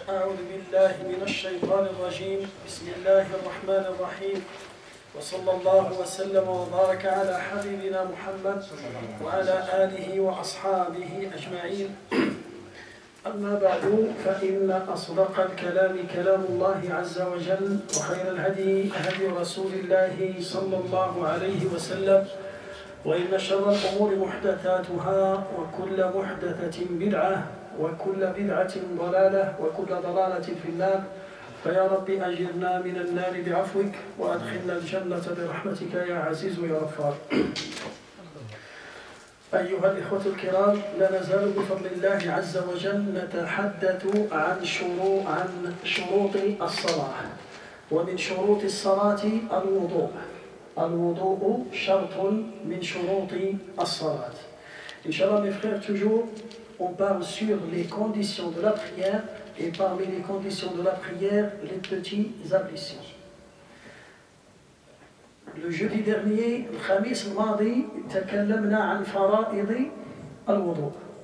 أعوذ بالله من الشيطان الرجيم بسم الله الرحمن الرحيم وصلى الله وسلم وبارك على حبيبنا محمد وعلى آله وأصحابه أجمعين أما بعد فإن أصدق الكلام كلام الله عز وجل وخير الهدي هدي رسول الله صلى الله عليه وسلم وإن شر الأمور محدثاتها وكل محدثة بدعة وكل بدعة ضلالة وكل ضلالة في النار فيا رب أجرنا من النار بعفوك وأدخلنا الجنة برحمتك يا عزيز يا غفار. أيها الإخوة الكرام، لا نزال بفضل الله عز وجل نتحدث عن شروط الصلاة. ومن شروط الصلاة الوضوء. الوضوء شرط من شروط الصلاة. Inch'Allah mes frères, toujours on parle sur les conditions de la prière et parmi les conditions de la prière, les petits ablutions. Le jeudi dernier, le Khamis al-Madi,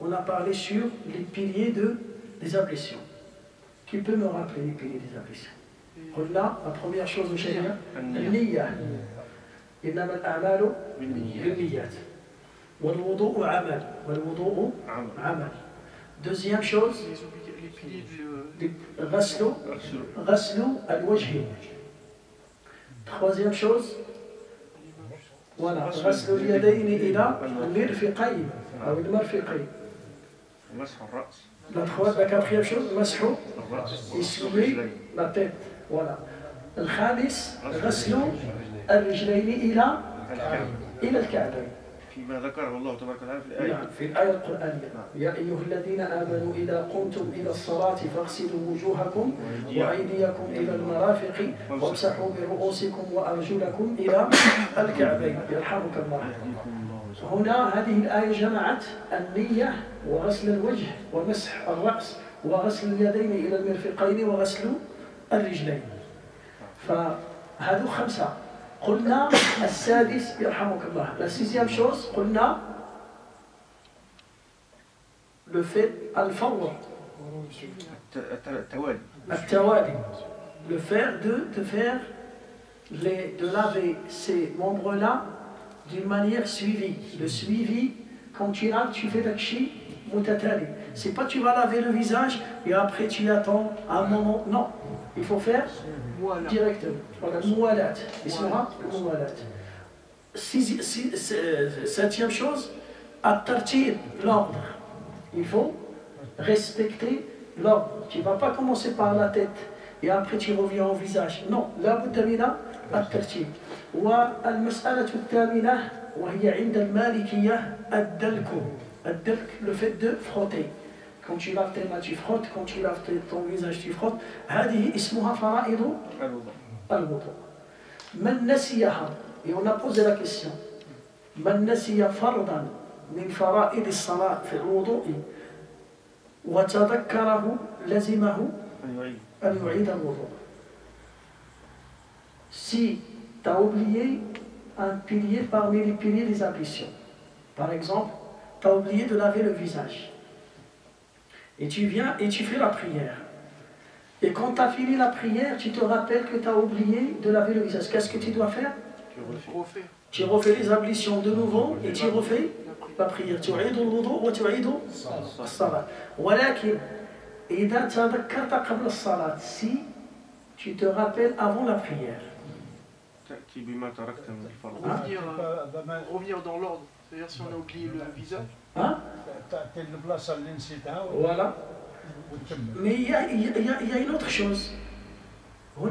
on a parlé sur les piliers des ablutions. Qui peut me rappeler les piliers des ablutions? Là, la première chose, النية. إنما الأعمال بالنيات. والوضوء عمل. والوضوء عمل. Deuxième chose, غسل الوجه. Troisième chose, voilà, غسل اليدين إلى المرفقين أو المرفقين. La quatrième chose, مسح, essuyer la tête. Voilà. الخامس غسل الرجلين إلى الكعبين. فيما ذكره الله تبارك وتعالى في الآية. في الآية القرآنية. يا أيها الذين آمنوا إذا قمتم إلى الصلاة فاغسلوا وجوهكم وأيديكم إلى المرافق وامسحوا برؤوسكم وأرجلكم إلى الكعبين. يرحمك الله. هنا هذه الآية جمعت النية وغسل الوجه ومسح الرأس وغسل اليدين إلى المرفقين وغسل الرجلين. فهذو خمسة. قلنا السادس يرحمك الله. La sixième chose, قلنا le fait الفور. التوالي. Le faire de laver ces membres-là d'une manière suivie. Le suivi, quand tu laves, tu fais takshi mutatali. C'est pas tu vas laver le visage et après tu attends un moment. Non, il faut faire directement. Voilà, moualat. Il sera moualat. Septième chose, at-tartib, l'ordre. Il faut respecter l'ordre. Tu ne vas pas commencer par la tête et après tu reviens au visage. Non, la boutamina, at-tartib. والمسألة الثامنة وهي عند المالكية الدلك. الدلك, le fait de frotter. Quand tu laves tes mains, tu frottes. Quand tu laves ton visage, tu frottes. هذه اسمها فرائض الوضوء. من نسيها, et on a posé la question, من نسي فرضا من فرائض الصلاة في الوضوء وتذكره لزمه أن يعيد الوضوء. Si tu as oublié un pilier parmi les piliers des ablutions, par exemple, tu as oublié de laver le visage, et tu viens et tu fais la prière. Et quand tu as fini la prière, tu te rappelles que tu as oublié de laver le visage. Qu'est-ce que tu dois faire? Tu refais les ablutions de nouveau et tu refais la prière. Tu عيد الوضوء وتعيد الصلاة. ولكن إذا تذكرت قبل الصلاة, si tu te rappelles avant la prière. Revenir dans l'ordre, c'est-à-dire si on a oublié le visage. Voilà. Mais il y a une autre chose. Si on a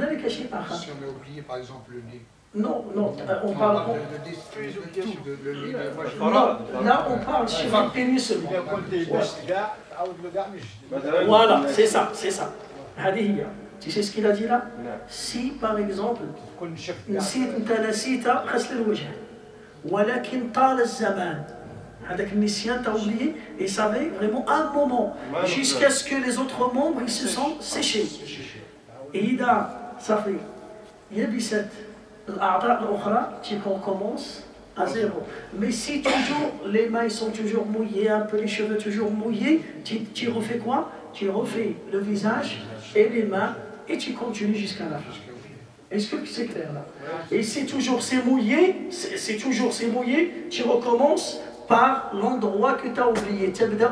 oublié par exemple le nez. Non, on parle. Là, on parle sur le pénis seulement. Voilà, c'est ça. Tu sais ce qu'il a dit là? Si par exemple, نسيت غسل الوجه ولكن طال الزمان, هذاك النسيان t'as oublié et ça avait vraiment un moment jusqu'à ce que les autres membres ils se sont séchés. Et إذا صافي يبست الأعضاء الأخرى tu recommences à zéro. Mais si toujours les mains sont toujours mouillées, un peu les cheveux toujours mouillés, tu refais quoi? Tu refais le visage et les mains et tu continues jusqu'à la fin. Est-ce que c'est clair là? Et si toujours c'est mouillé, tu recommences par l'endroit que tu as oublié. تبدأ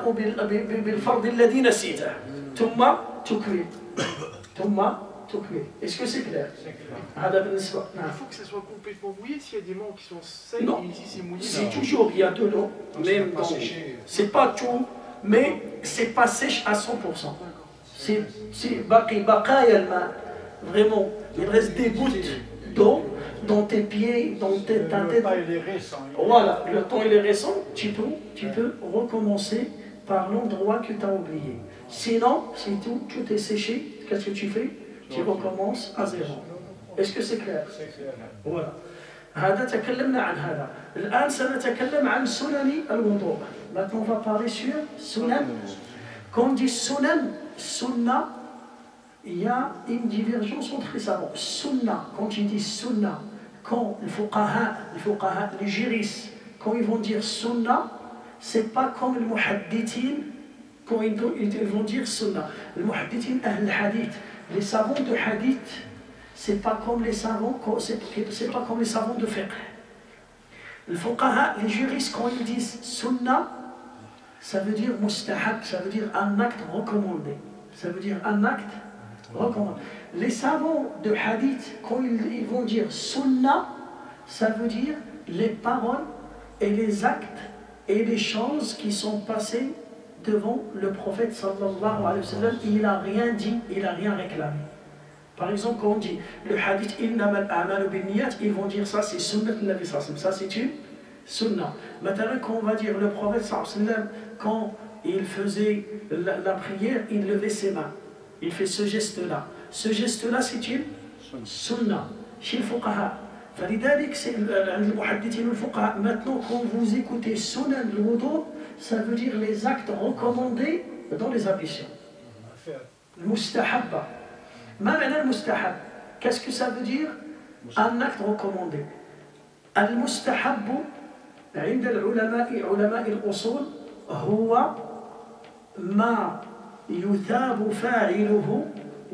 بالفرض الذي نسيته ثم تكمل. Est-ce que c'est clair? Il faut que ça soit complètement mouillé. S'il y a des membres qui sont secs et ici c'est mouillé. Si toujours il y a de l'eau, même dans... c'est pas tout, mais c'est pas sèche à 100%. C'est baqaya al-ma. Vraiment, il reste des gouttes d'eau dans tes pieds, dans ta tête. Voilà, le temps il est récent, tu peux recommencer par l'endroit que tu as oublié. Sinon, si tout est séché, qu'est-ce que tu fais? Tu recommences à zéro. Est-ce que c'est clair? Voilà. هذا تكلمنا عن هذا. الآن سنتكلم عن سنن الوضوء. Maintenant on va parler sur sunan. Quand on dit sunan, sunna, il y a une divergence entre les savants. Sunna, quand ils disent sunna, quand les fuqaha, les juristes, quand ils vont dire sunna, c'est pas comme les muhaddithin, quand ils vont dire sunna. Les muhaddithin, ahl hadith, les savants de hadith, c'est pas comme les savants, c'est pas comme les savants de fiqh. Les fuqaha, les juristes, quand ils disent sunna, ça veut dire mustahab, ça veut dire un acte recommandé. Ça veut dire un acte recommandé. Les savants de hadith, quand ils vont dire sunna, ça veut dire les paroles et les actes et les choses qui sont passées devant le prophète sallallahu alayhi wa sallam. Il n'a rien dit, il n'a rien réclamé. Par exemple, quand on dit le hadith innamal a'malu binniyat, ils vont dire ça, c'est sunnat nabi sallallahu alayhi wa sallam. Ça, c'est une sunna. Maintenant, quand on va dire le prophète sallallahu alayhi wa sallam, quand il faisait la prière, il levait ses mains. Il fait ce geste-là. Ce geste-là, c'est une sunna. Chez le fuqaha. فلذلك عند المحدثين والفقهاء. Maintenant, quand vous écoutez sunan al-wudu, ça veut dire les actes recommandés dans les ablutions. Mustahabba. Ma ma'na al-mustahab? Qu'est-ce que ça veut dire? Un acte recommandé. Al-mustahab عند علماء الأصول هو ما يثاب فاعله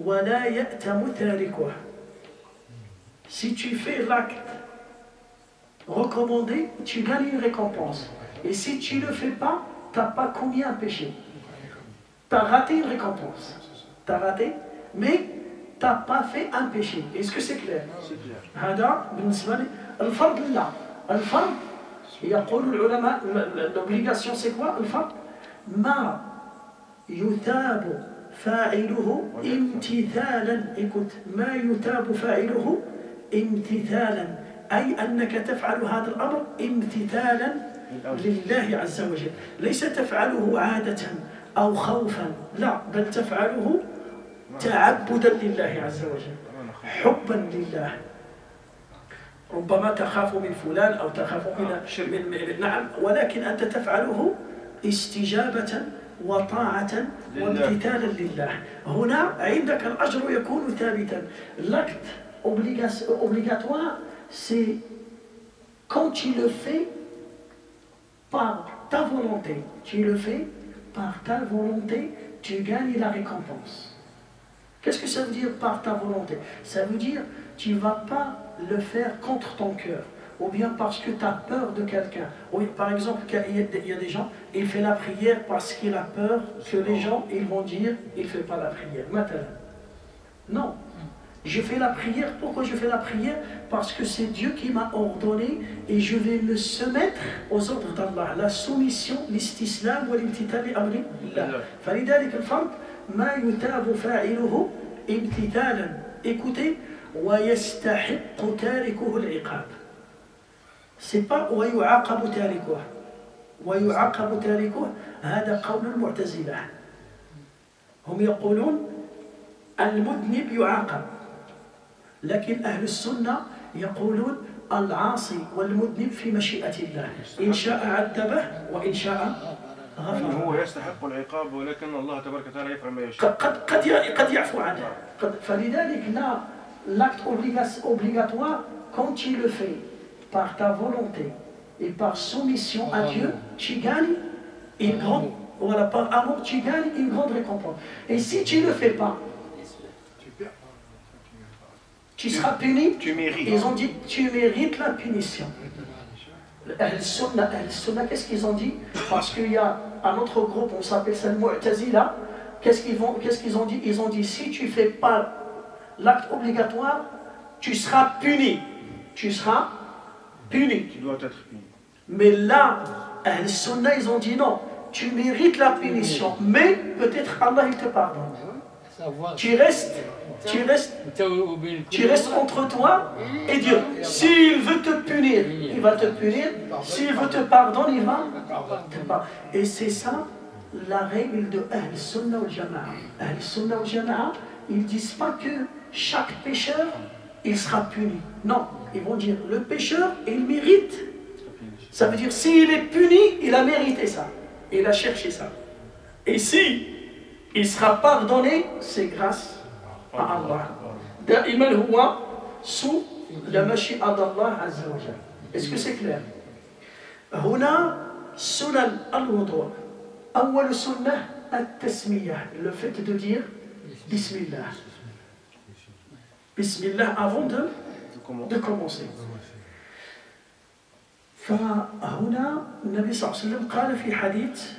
ولا يأتم تاركه. Si tu fais l'acte recommandé, tu gagnes une récompense. Et si tu ne le fais pas, tu n'as pas commis un péché. Tu as raté une récompense. Tu as raté, mais tu n'as pas fait un péché. Est-ce que c'est clair? C'est clair. هذا بالنسبة لي الفرض لا. الفرض يقول العلماء l'obligation c'est quoi? الفرض ما يثاب فاعله امتثالا. écoute, ما يثاب فاعله امتثالا، أي أنك تفعل هذا الأمر امتثالا لله عز وجل، ليس تفعله عادة أو خوفا، لا، بل تفعله تعبدا لله عز وجل، حبا لله. ربما تخاف من فلان أو تخاف من نعم، ولكن أنت تفعله استجابة وطاعة وامتثالا لله. هنا عندك الأجر يكون ثابتا. L'acte obligatoire, c'est quand tu le fais par ta volonté. Tu le fais par ta volonté, tu gagnes la récompense. Qu'est-ce que ça veut dire par ta volonté? Ça veut dire tu ne vas pas le faire contre ton cœur, ou bien parce que tu as peur de quelqu'un. Par exemple, il y a des gens, il fait la prière parce qu'il a peur que les gens ils vont dire il ne fait pas la prière. Maintenant, non. Je fais la prière. Pourquoi je fais la prière? Parce que c'est Dieu qui m'a ordonné et je vais me soumettre aux ordres d'Allah. La soumission, l'istislam ou l'imtital li amri Allah. فلذلك الفرض ما يثاب فاعله امتثالا. Écoutez, ويستحق تاركه العقاب. C'est pas ويعاقب تاركه. ويعاقب تاركه هذا قول المعتزلة. هم يقولون المذنب يعاقب. لكن أهل السنة يقولون العاصي والمذنب في مشيئة الله، إن شاء عذبه وإن شاء غفر. هو يستحق العقاب ولكن الله تبارك وتعالى يفعل ما يشاء. قد يعفو عنه. فلذلك لا l'acte obligatoire quand tu le fais par ta volonté et par soumission à Dieu, tu gagnes une grande, voilà, par amour, tu gagnes une grande récompense. Et si tu ne le fais pas, tu seras puni. Tu mérites. Ils ont dit, tu mérites la punition. Al-Sunnah, qu'est-ce qu'ils ont dit? Parce qu'il y a un autre groupe, on s'appelle ça le Mu'tazila. Qu'est-ce qu'ils ont dit? Ils ont dit, si tu ne fais pas l'acte obligatoire, tu seras puni. Tu seras puni. Tu dois être puni. Mais là, Al-Sunnah, ils ont dit non, tu mérites la punition, mais peut-être Allah il te pardonne. Tu restes entre toi et Dieu. S'il veut te punir, il va te punir. S'il veut te pardonner, il va te pardonner. Et c'est ça la règle de Ahl-Sunnah wal Jama'a. Ahl-Sunnah wal Jama'a, ils ne disent pas que chaque pécheur, il sera puni. Non, ils vont dire le pécheur, il mérite. Ça veut dire s'il est puni, il a mérité ça. Il a cherché ça. Et si il sera pardonné, c'est grâce à Allah. Da'iman huwa sous la mashi'a d'Allah Azza wa Jalla. Est-ce que c'est clair? Huna sunan al-wudu. Awwal sunnah at-tasmiyah. Le fait de dire Bismillah. Bismillah avant de commencer. فهنا النبي صلى الله عليه وسلم قال في حديث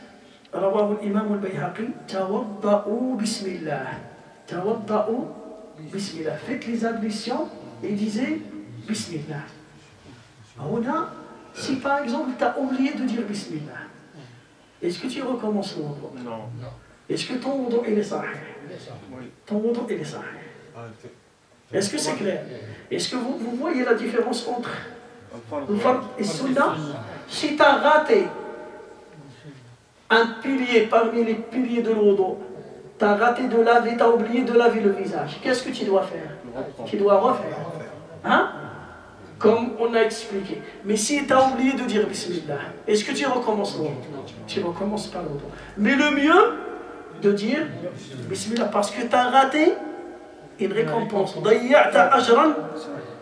رواه الإمام البيهقي توضأوا بسم الله. توضأوا بسم الله. Faites les ablutions et disez Bismillah. هنا, si par exemple tu as oublié de dire Bismillah, est-ce que tu recommences le wudu? Non. Est-ce que ton wudu il est sahih? Oui. Ton wudu il est sahih. Est-ce que c'est clair? Est-ce que vous voyez la différence entre le fard et sunnah? Si tu as raté un pilier parmi les piliers de l'wudu, tu as raté de laver, tu as oublié de laver le visage, qu'est-ce que tu dois faire? Tu dois refaire. Hein? Comme on a expliqué. Mais si tu as oublié de dire Bismillah, est-ce que tu recommences le wudu? Tu recommences par le wudu. Mais le mieux de dire Bismillah, parce que tu as raté une récompense. ضيعت أجرا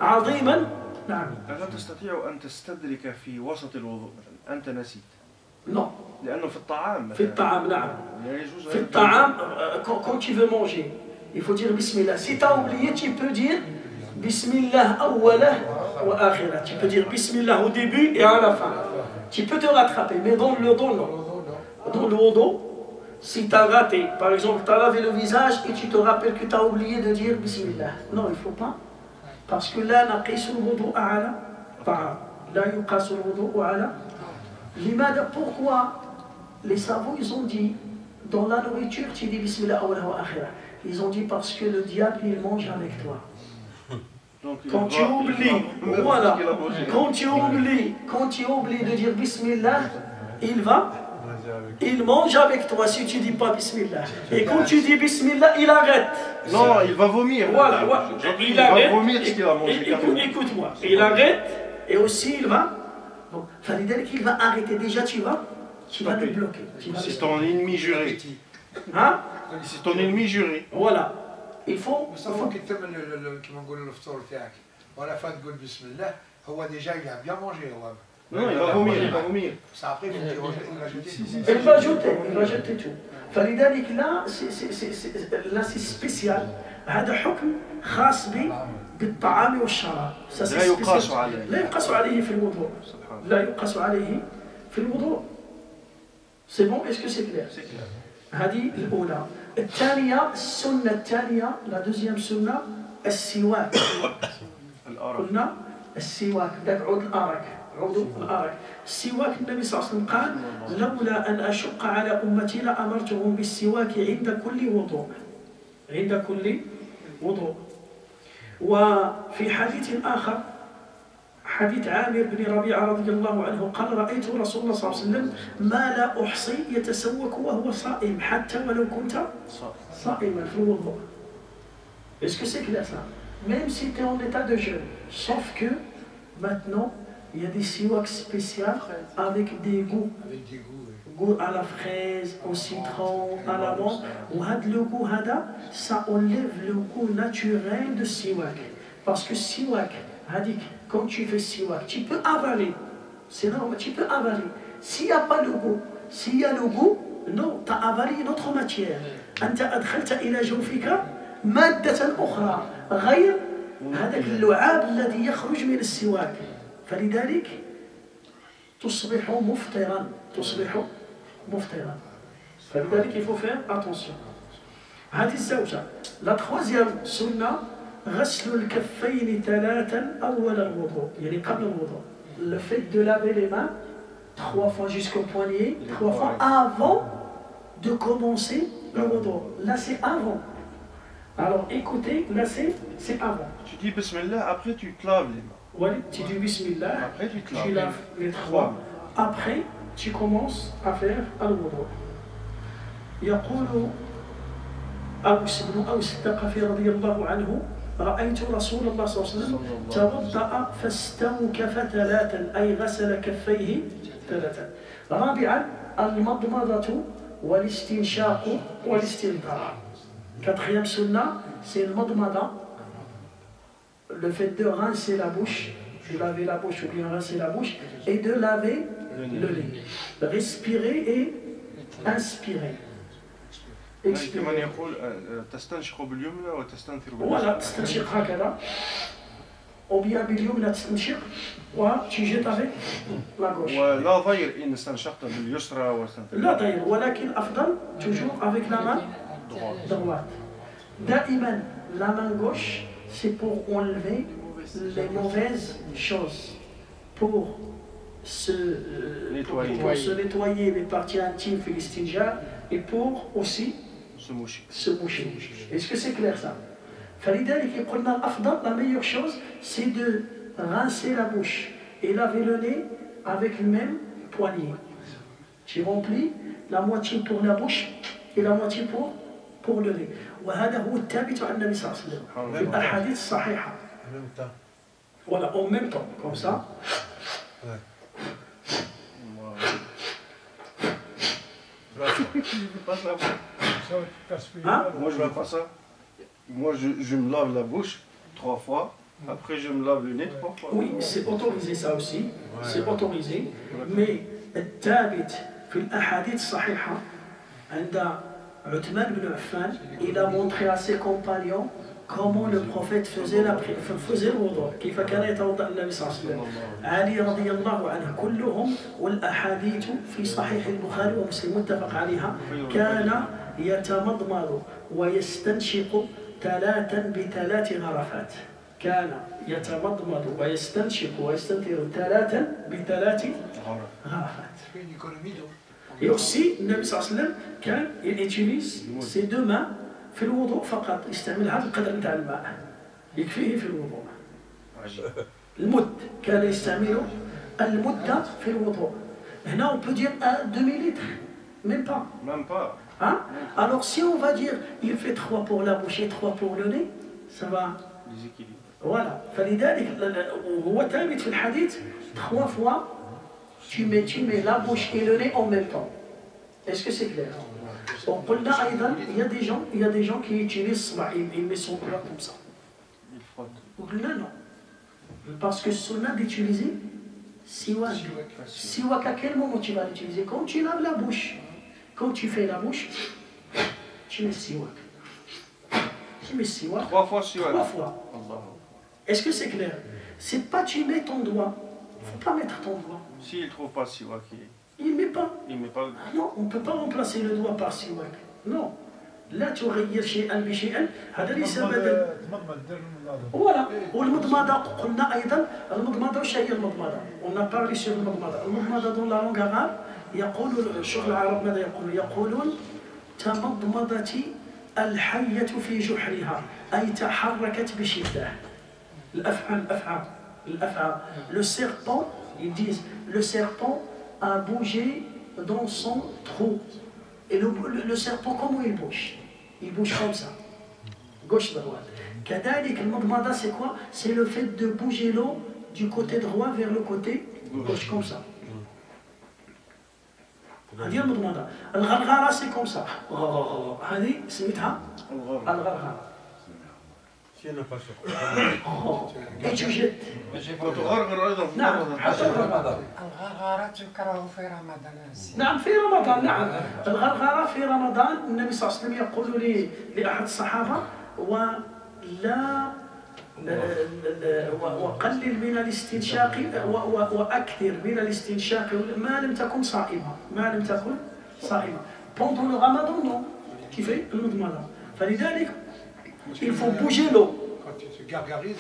عظيما. نعم. لا تستطيع أن تستدرك في وسط الوضوء مثلا أنت نسيت. Non. لأنه في الطعام. في الطعام نعم. يجوز. في الطعام quand tu veux manger, il faut dire Bismillah. Si tu as oublié, tu peux dire Bismillah awwalah wa akhirah. Tu peux dire Bismillah au début et à la fin. Tu peux te rattraper, mais dans le wudu, non. Dans le wudu, si tu as raté, par exemple, tu as lavé le visage et tu te rappelles que tu as oublié de dire Bismillah. Non, il ne faut pas. Parce que là, نقيس الوضوء على طعام. لا يقاس الوضوء على. لماذا? Pourquoi les savants, ils ont dit, dans la nourriture, tu dis Bismillah awwalah wa akhirah. Ils ont dit parce que le diable, il mange avec toi. Donc, Quand tu oublies, voilà, quand tu oublies de dire Bismillah, il mange avec toi si tu ne dis pas Bismillah. Et quand tu dis Bismillah, il arrête. Non, il va vomir. Voilà, il arrête. Va vomir ce qu'il a mangé. Écoute-moi, il arrête et aussi il va. Donc, ça veut dire qu'il va arrêter. Déjà, tu vas le bloquer. C'est ton ennemi juré. Hein? C'est ton ennemi juré. Voilà. Il faut. كي تكمل كيما نقولوا الفطور تاعك ولا فات تقول بسم الله هو ديجا il a bien mangé هو. Non, il va vomir. Ça après il va jeter tout. فلذلك là c'est spécial. هذا حكم خاص بالطعام والشراب. لا يقاس عليه. لا يقاس عليه في الوضوء. لا يقاس عليه في الوضوء. C'est bon? Est-ce que c'est clair? C'est clair. هذه الأولى. الثانية السنة الثانية la deuxième سنة السواك. قلنا السواك ذاك عود الأرك. السواك النبي صلى الله عليه وسلم قال لولا أن أشق على أمتي لأمرتهم بالسواك عند كل وضوء. عند كل وضوء. وفي حديث آخر حديث عامر بن ربيعة رضي الله عنه قال رأيت رسول الله صلى الله عليه وسلم ما لا أحصي يتسوك وهو صائم حتى ولو كنت صائما في الوضوء. Est-ce que c'est clair ça? Même si tu es en état de jeûne, sauf que maintenant il y a des siwaks spéciaux avec des goûts. Goût à la fraise, au citron, à l'amande. Le goût, ça enlève le goût naturel de siwak. Parce que siwak, quand tu fais siwak, tu peux avaler. C'est normal, tu peux avaler. S'il n'y a pas le goût, s'il y a le goût, non, tu as avalé une autre matière. أنت أدخلت إلى جوفك مادة أخرى غير هذاك اللعاب الذي يخرج من السواك. فلذلك تصبح مفطرا. فلذلك il faut faire attention. هذه الزوجة. La troisième sunna غسل الكفين 3 أول الوضوء، يعني قبل الوضوء. Le fait de laver les mains 3 fois jusqu'au poignet, 3 fois avant de commencer le wudu. Là c'est avant. Alors écoutez, là c'est avant. Tu dis Bismillah, après tu te laves les mains. Oui, tu dis Bismillah, après tu laves les 3. Après tu commences à faire al-wudu. يقول أوس بن أوس الثقفي رضي الله عنه: رأيت رسول الله صلى الله عليه وسلم توضأ فاستنكف 3، أي غسل كفيه 3. رابعا المضمضة والاستنشاق والاستنثار. Quatrième sunna, c'est le madmada, le fait de rincer la bouche, de laver la bouche ou bien rincer la bouche, et de laver le nez. Respirer et inspirer. كمان يقول تستنشق باليمنى وتستنثر باليسرى. Voilà, تستنشق هكذا. Ou bien باليمنى تستنشق وتجيت avec la gauche. ولا ضير إن استنشقت باليسرى واستنثرت. لا ضير، ولكن الأفضل toujours avec la main droite. دائما la main gauche c'est pour enlever les mauvaises choses, pour se nettoyer les parties intimes في الاستنجاء et pour aussi se moucher. Est-ce que c'est clair ça? فلذلك قلنا الأفضل, la meilleure chose, c'est de rincer la bouche et laver le nez avec le même poignée. Tu remplis la moitié pour la bouche et la moitié pour le nez. وهذا هو الثابت عن النبي صلى الله عليه وسلم في الأحاديث الصحيحة. Voilà, en même temps, comme ça. Hein? Moi je ne fais pas ça. Moi je me lave la bouche 3 fois, après je me lave le nez 3 fois. Oui, c'est autorisé ça aussi, c'est autorisé. Mais الثابت في الأحاديث الصحيحة عند عثمان بن عفان, il a montré à ses compagnons comment le prophète faisait le wudu, كيف كان يتوضأ النبي صلى الله عليه وسلم. علي رضي الله عنه كلهم, والأحاديث في صحيح البخاري ومسلم متفق عليها, كان يتمضمض ويستنشق 3 ب3 غرفات. كان يتمضمض ويستنشق ويستنثر 3 ب3 غرفات. Et aussi, le Nabi sallallahu alayhi wa sallam, il utilise ses 2 mains في الوضوء فقط, يستعمل هذا القدر نتاع الماء يكفيه في الوضوء. المد كان يستعمل المدة في الوضوء. هنا on peut dire 1 demi-litre, même pas. Même pas. Hein? Alors si on va dire il fait 3 pour la bouche et 3 pour le nez, ça va. Voilà. فلذلك هو ثابت في الحديث 3 fois tu mets la bouche et le nez en même temps. Est-ce que c'est clair? وقلنا أيضا il y a des gens qui utilisent صبع, il met son doigt comme ça. Il frotte. وقلنا non. Parce que sunna d'utiliser siwak. Siwak, à quel moment tu vas l'utiliser? Quand tu laves la bouche. Quand tu fais la bouche, tu mets siwak. Tu mets siwak. 3 fois siwak. 3 fois. Est-ce que c'est clair? C'est pas tu mets ton doigt. Il ne faut pas mettre ton doigt. S'il ne trouve pas siwak, il ne met pas. Il met pas. Non, on ne peut pas remplacer le doigt par siwak. Non. لا تغير شيئا بشيئا, هذا ليس بدل. Voilà. والمضمضة قلنا أيضا المضمضة وش هي المضمضة؟ On a parlé sur المضمضة. المضمضة dans la langue arabe يقول الشيوخ العرب ماذا يقولون؟ يقولون تمضمضت الحية في جحرها, أي تحركت بشدة. الأفعى. Le serpent, ils disent, le serpent a bougé dans son trou. Et le serpent, comment il bouge? Il bouge comme ça, gauche droite. كذلك المضمضة c'est quoi? C'est le fait de bouger l'eau du côté droit vers le côté gauche comme ça. هذه المضمضة. الغرغرة c'est comme ça. هذه سميتها الغرغرة. Et tu jettes. وتغرغر أيضا في نعم المضمضة. حتى رمضان. الغرغرة تكره في رمضان. نعم في رمضان نعم الغرغرة في رمضان النبي صلى الله عليه وسلم يقول لأحد الصحابة ولا وقلل من الاستنشاق وأكثر من الاستنشاق ما لم تكن صائمة ما لم تكن صائمة. Pendant le ramadan non qui fait المضمضة فلذلك il faut bouger l'eau. Quand tu gargarises,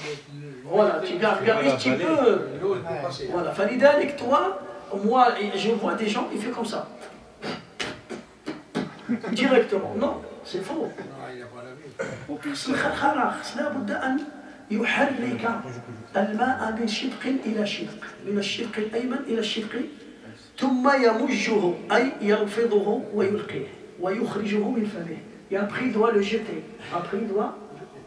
Voilà, tu gargarises, tu peux. l'eau elle peut passer. Voilà, فلذلك toi, moi, je vois des gens, ils font comme ça. Directement. Non, c'est faux. Non, il n'a pas la vie. الخرخرة لابد أن يحرك الماء من شدق إلى شدق، من الشدق الأيمن إلى الشدق ثم يمجه أي يلفظه ويلقيه ويخرجه من فمه. Et après il doit le jeter. Après il doit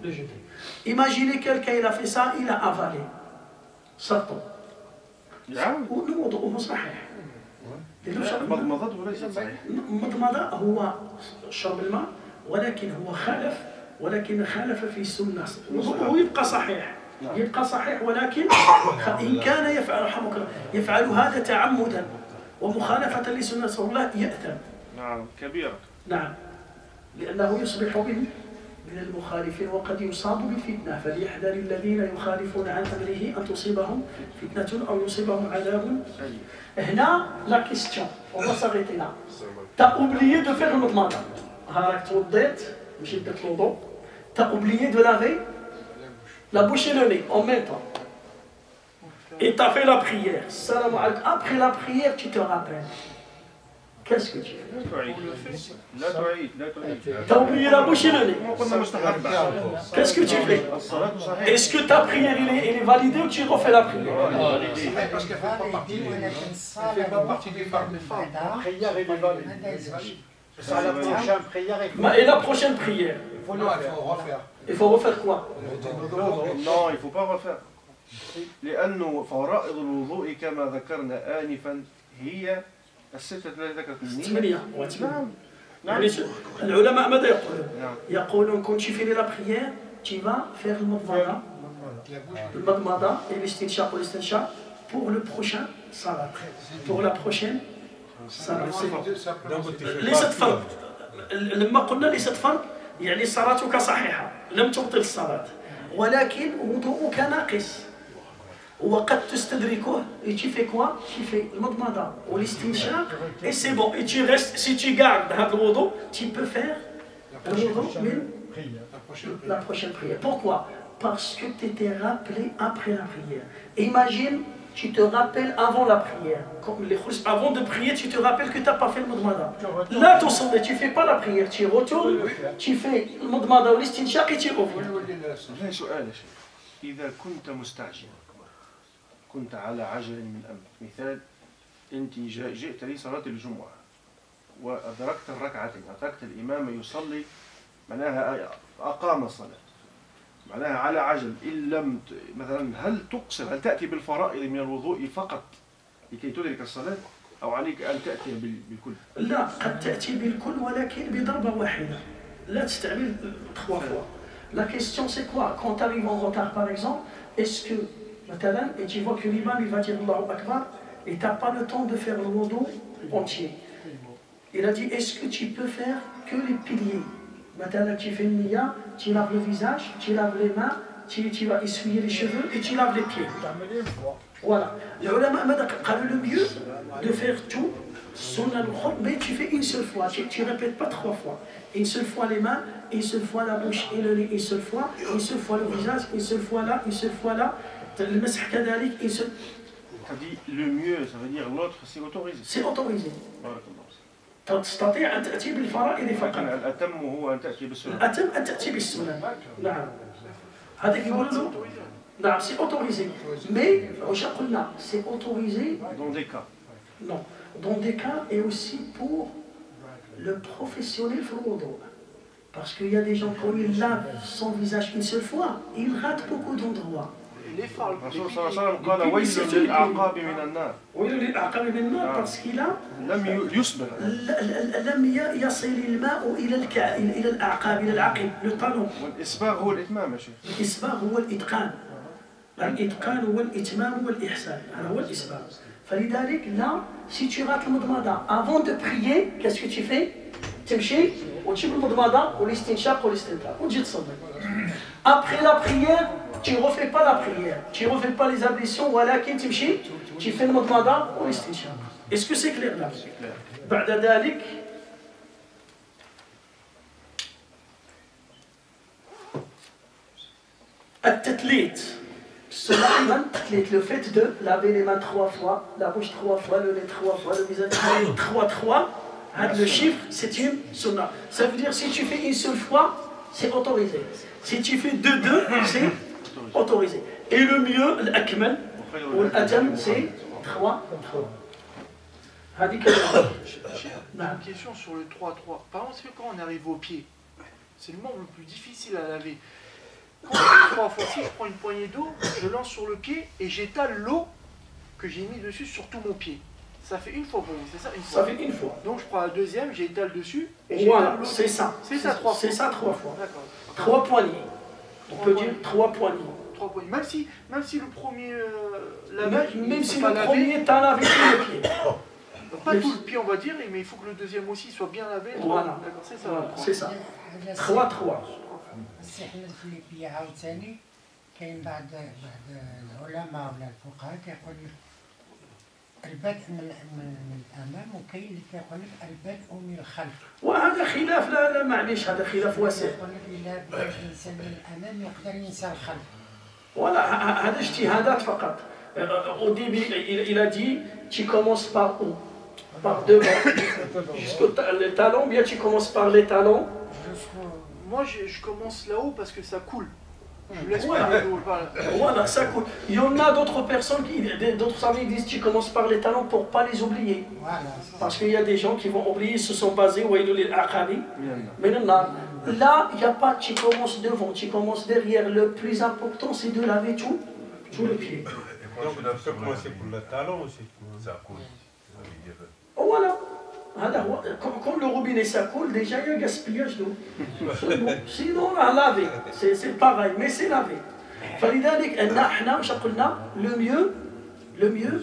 le jeter. Imaginez quelqu'un il a fait ça, il a avalé. Sortons. يعاود. وضوءه صحيح. مضمضته ليست صحيحة. المضمضة هو شرب الماء ولكن هو خالف في السنة. وضوءه يبقى صحيح. يبقى صحيح ولكن إن كان يفعل رحمك الله يفعل هذا تعمدا ومخالفة لسنة رسول الله يأثم. نعم كبيرة. نعم لأنه يصبح من المخالفين وقد يصاب بالفتنة فليحذر الذين يخالفون عن أمره أن تصيبهم فتنة أو يصيبهم عذاب أليم. هنا لا كيستيون on va s'arrêter là. T'as oublié de faire المضمضة. هاك توضيت مشيت درت الوضوء. T'as oublié de laver la bouche et le nez en même temps. Et t'as fait la prière. Salam alaikum. Après la prière, tu te rappelles. Qu'est-ce que tu fais? لا تعيد لا تعيد. T'as oublié la bouche et le nez. قلنا مستحب. Qu'est-ce que tu fais? الصلاة صحيحة. Est-ce que ta prière elle est validée ou tu refais la prière? Parce qu'elle ne fait pas partie des femmes. La prière est valide. C'est la prochaine prière. Et la prochaine prière? Non, il faut refaire. Il faut refaire quoi? Non, il ne faut pas refaire. لأنه فرائض الوضوء كما ذكرنا آنفا هي الستة التي ذكرت النية. نعم. يعني العلماء ماذا يقولون؟ يقولون quand tu finis la prière, tu vas faire المضمضة et الاستنشاق والاستنشاق pour le prochain salat. Pour la prochaine salat. ليست فرض. لما قلنا ليست فرض يعني صلاتك صحيحة لم تبطل الصلاة ولكن وضوءك ناقص وقد تستدركه et tu fais quoi? Tu fais المضمضة والاستنشاق et c'est bon et tu restes si tu gardes هذا الوضوء tu peux faire الوضوء من la prochaine prière. Pourquoi? Parce que tu t'es rappelé après la prière. Imagine tu te rappelles avant la prière. Avant de prier, tu te rappelles que tu n'as pas fait le Madmada. Là, tu ne fais pas la prière. Tu retournes, tu fais le Madmada ou l'istinshaq et tu reviens. سؤال يا شيخ. إذا كنت مستعجلا كنت على عجل من أمر مثال أنت جئت لي صلاة الجمعة وأدركت الركعتين أدركت الإمام يصلي معناها أقام الصلاة معناها على عجل إن لم مثلا هل تقصر هل تأتي بالفرائض من الوضوء فقط لكي تدرك الصلاة أو عليك أن تأتي بالكل؟ لا قد تأتي بالكل ولكن بضربة واحدة لا تستعمل 3 fois. La question c'est quoi? Quand tu arrives en retard par exemple, est-ce que مثلا et tu vois que l'imam il va dire Allahu Akbar et tu n'as pas le temps de faire le wudu entier. Il a dit est-ce que tu peux faire que les piliers? Maintenant tu fais une niya, tu laves le visage, tu laves les mains, tu vas essuyer les cheveux et tu laves les pieds. Voilà. Les ulama le mieux de faire tout, mais tu fais une seule fois, tu ne répètes pas 3 fois. Une seule fois les mains, une seule fois la bouche et le nez, une seule fois le visage, une seule fois là, une seule fois là. Le masah kadalik, une seule. Tu dis le mieux, ça veut dire l'autre, c'est autorisé. C'est autorisé. تستطيع أن تأتي بالفرائض فقط. الأتم هو أن تأتي بالسنة. الأتم أن تأتي بالسنة. نعم. هذا يقول له نعم c'est autorisé. Mais واش قلنا c'est autorisé. Dans des cas. Non. Dans des cas et aussi pour le professionnel في الوضوء. Parce qu'il y a des gens quand ils lavent son visage une seule fois, ils ratent beaucoup d'endroits. les phares. الرسول صلى الله عليه وسلم قال ويل للأعقاب من النار. ويل للأعقاب من النار parce qu'il a لم يصبر. لم يصل الماء إلى الأعقاب إلى العقب le talon. والإسباغ هو الإتمام يا شيخ. الإسباغ هو الإتقان. الإتقان هو الإتمام والإحسان. هذا هو الإسباغ. فلذلك là si tu rates المضمضة avant de prier qu'est-ce que tu fais؟ تمشي وتجيب المضمضة والاستنشاق والاستنثار وتجي تصلي. Après la prière, tu ne refais pas la prière, tu ne refais pas les ablutions, voilà, tu fais le madmada ou l'estinshaq. Est-ce que c'est clair là? بعد ذلك التثليث. Le fait de laver les mains 3 fois, la bouche 3 fois, le nez 3 fois, le visage 3 fois, le chiffre c'est une sunna. Ça veut dire si tu fais une seule fois, c'est autorisé. Si tu fais 2-2, c'est autorisé. Et le mieux, l'akmal, ou l'adjam, c'est 3. J'ai une question sur le 3-3. Par exemple, c'est quand on arrive au pied, c'est le membre le plus difficile à laver. Quand on fait 3 fois, si je prends une poignée d'eau, je lance sur le pied et j'étale l'eau que j'ai mis dessus sur tout mon pied. Ça fait une fois pour vous, c'est ça? Une fois. Ça fait une fois. Donc je prends la deuxième, j'étale dessus. Et voilà, c'est ça. C'est ça 3 fois. C'est ça 3 fois. D'accord. 3 poignées. On peut dire 3 poignées. 3 poignées. Même si le premier même si le premier t'as lavé tout le pied. Pas tout le pied on va dire, mais il faut que le deuxième aussi soit bien lavé. Voilà. D'accord, c'est ça. C'est ça. 3-3. استحمل في البيع عاوتاني كاين بعض العلماء ولا الفقهاء كيقول لك البدء من الامام وكاين اللي كيقول لك البدء من الخلف. وهذا خلاف لا معليش هذا خلاف واسع. يقول لك الا بدا الانسان من الامام يقدر ينسى الخلف. Voilà, هذا اجتهادات فقط. Au début, il a dit tu commences par où? Par devant, jusqu'au talon, bien tu commences par les talons. Moi je commence là-haut parce que ça coule. Je laisse voilà. pas l'eau. Voilà, ça coule. Il y en a d'autres personnes, d'autres amis disent tu commences par les talons pour ne pas les oublier. Voilà. Parce qu'il y a des gens qui vont oublier, se sont basés mais là, il n'y a pas tu commences devant, tu commences derrière. Le plus important c'est de laver tout le pied. Donc on peut commencer pour le talon aussi, ça coule. Voilà. Quand le robinet ça coule, déjà il y a un gaspillage d'eau. Sinon on a lavé, c'est pareil, mais c'est lavé. Le mieux,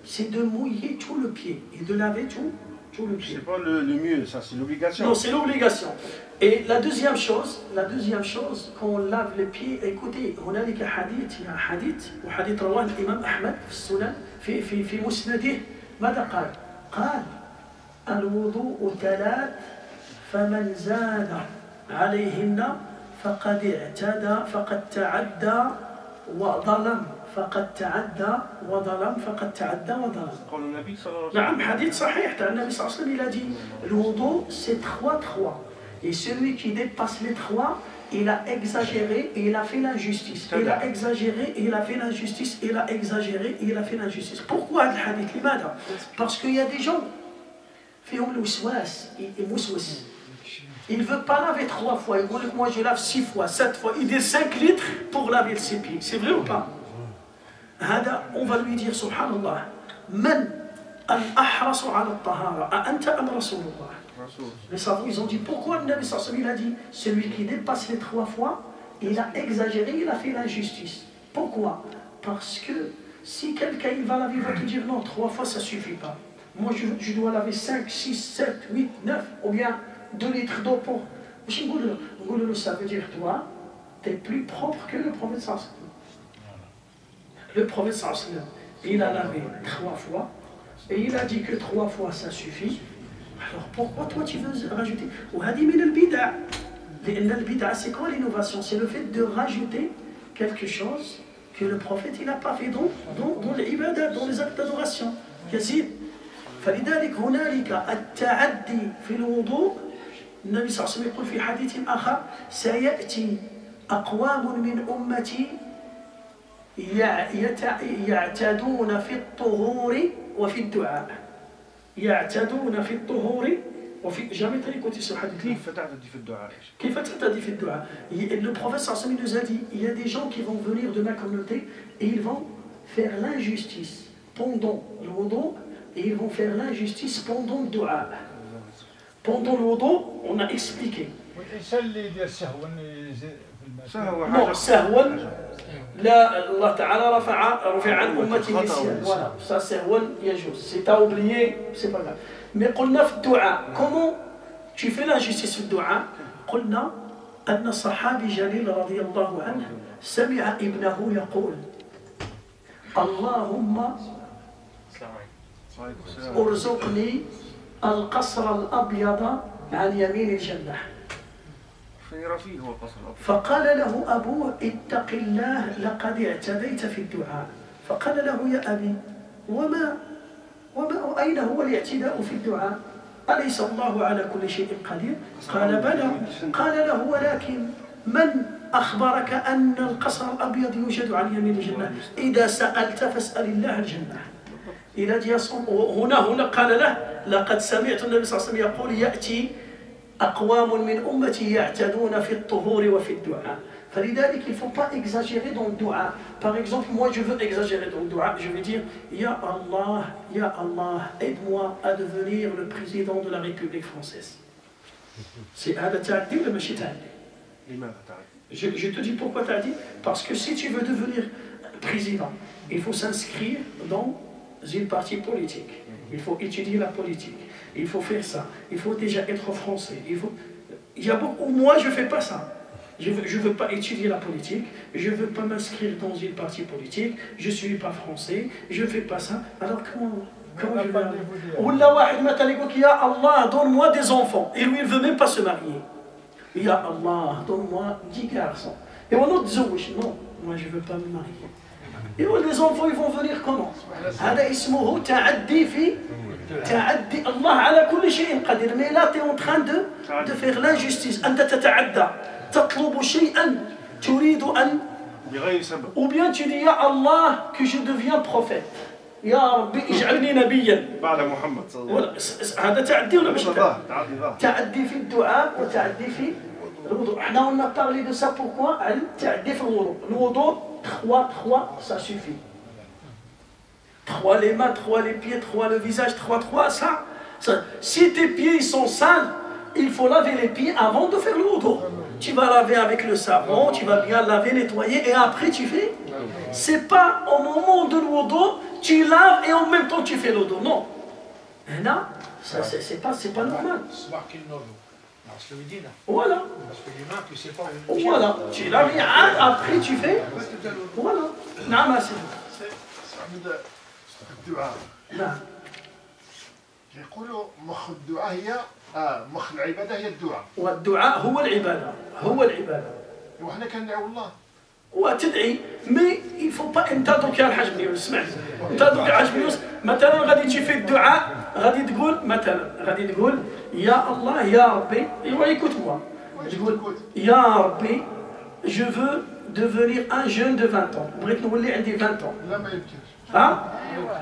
c'est de mouiller tout le pied et de laver tout le pied. C'est pas le mieux, ça c'est l'obligation. Non, c'est l'obligation. Et la deuxième chose, quand on lave les pieds, écoutez, on a des hadiths, il y a un hadith, وحديث رواه الإمام أحمد في السنن في مسنده ماذا قال؟ قال الوضوء 3 فمن زاد عليهن فقد تعدى وظلم قول النبي صلى الله عليه وسلم. نعم حديث صحيح تاع النبي صلى الله عليه وسلم. Il a dit الوضوء c'est 3. Et celui qui dépasse les 3, il a exagéré et il a fait l'injustice. Il a exagéré et il a fait l'injustice. Il a exagéré et il a fait l'injustice. Pourquoi le hadith لماذا؟ Parce qu'il y a des gens فيهم الوسواس يموسوس. Il ne veut pas laver 3 fois. Il dit moi je lave 6 fois, 7 fois. Il dit 5 litres pour laver ses pieds. C'est vrai ou pas? On va lui dire subhanallah. Man al-ahrasu ala al-tahara. Anta am Rasulullah. Les savants ils ont dit pourquoi le Nabi sallallahu alayhi wa sallam il a dit celui qui dépasse les 3 fois, il a exagéré, il a fait l'injustice. Pourquoi? Parce que si quelqu'un il va laver, il va te dire non, 3 fois ça suffit pas. Moi je dois laver 5, 6, 7, 8, 9 ou bien 2 litres d'eau pour. Ça veut dire toi, tu es plus propre que le prophète sallallahu alayhi wa sallam. Le prophète sallallahu alayhi wa sallam, il a lavé 3 fois et il a dit que 3 fois ça suffit. Alors pourquoi toi tu veux rajouter? C'est quoi l'innovation? C'est le fait de rajouter quelque chose que le prophète il n'a pas fait dans les ibadat, dans les actes d'adoration. Yazid. فلذلك هنالك التعدي في الوضوء. النبي صلى الله عليه وسلم يقول في حديث آخر سيأتي أقوام من أمتي يعتدون في الطهور وفي الدعاء. يعتدون في الطهور Jamais t'as écouté ce hadith. كيف تعتدي في الدعاء؟ كيف تعتدي في الدعاء? Le prophète sallallahu alayhi wa sallam nous a dit, il y a des gens qui vont venir de ma communauté et ils vont faire l'injustice pendant le wudu et ils vont faire l'injustice pendant le dua. Pendant le wudu, on a expliqué. Non, sahwan, là, Allah Ta'ala رفع عن أمته النسيان. Voilà, ça sahwan يجوز. Si t'as oublié, c'est pas grave. Mais قلنا في الدعاء, comment tu fais l'injustice في الدعاء؟ قلنا أن الصحابي جليل رضي الله عنه سمع ابنه يقول اللهم ارزقني القصر الأبيض عن يمين الجنة. فقال له أبوه اتق الله لقد اعتديت في الدعاء. فقال له يا أبي وما أين هو الاعتداء في الدعاء؟ أليس الله على كل شيء قدير؟ قال بلى. قال له ولكن من أخبرك أن القصر الأبيض يوجد عن يمين الجنة؟ إذا سألت فاسأل الله الجنة. إلى هنا قال له لقد سمعت النبي صلى الله عليه وسلم يقول يأتي أقوام من أمتي يعتدون في الطهور وفي الدعاء. فلذلك il ne faut pas exagérer dans le dua. Par exemple, moi je veux exagérer dans le dua, je vais dire Ya Allah, aide-moi à devenir le président de la République française. C'est هذا تعدي ولا ماشي تعدي؟ لماذا تعدي؟ Je te dis pourquoi تعدي. Parce que si tu veux devenir président, il faut s'inscrire dans une partie politique. Il faut étudier la politique. Il faut faire ça. Il faut déjà être français. Il y a beaucoup. Moi, je ne fais pas ça. Je ne veux pas étudier la politique. Je ne veux pas m'inscrire dans une partie politique. Je ne suis pas français. Je ne fais pas ça. Alors comment je vais aller? Ou là, واحد مثلا يقول يا Allah, donne-moi des enfants. Et lui, il ne veut même pas se marier. Ya Allah, donne-moi 10 garçons. Et on autre زوج. Non, moi, je ne veux pas me marier. Et les enfants, ils vont venir comment? هذا اسمه تعدي في تعدي الله على كل شيء قدير. Mais là, tu es en train de faire l'injustice. أنت تتعدى. تطلب شيئا تريد أن بغير سبب. Ou bien tu dis يا الله que je deviens prophète. يا ربي اجعلني نبيا. بعد محمد صلى الله عليه وسلم. هذا تعدي ولا مش تعدي؟ تعدي. تعدي في الدعاء وتعدي في الوضوء. احنا on a parlé de ça pourquoi تعدي في الوضوء. الوضوء 3 ça suffit. 3 les mains, 3 les pieds, 3 le visage, 3 ça. Si tes pieds sont sales, il faut laver les pieds avant de faire le wudu. Tu vas laver avec le savon, tu vas bien laver, nettoyer et après tu fais. C'est pas au moment de le wudu, tu laves et en même temps tu fais le wudu. Non. Non, c'est pas normal. Voilà. Voilà. Tu laves après tu fais. Voilà. Non, mais c'est. الدعاء نعم يقولوا مخ الدعاء هي مخ العباده هي الدعاء والدعاء هو العباده وحنا كندعو الله وتدعي مي يفو با انت دوك يا الحاج بن يوسف اسمعني انت دوك يا الحاج بن يوسف مثلا غادي تجي في الدعاء غادي تقول يا الله يا ربي ايوا écoute-moi تقول يا ربي je veux devenir un jeune de 20 ans بغيت نولي عندي 20 ans لا ما يمكنش. Hein?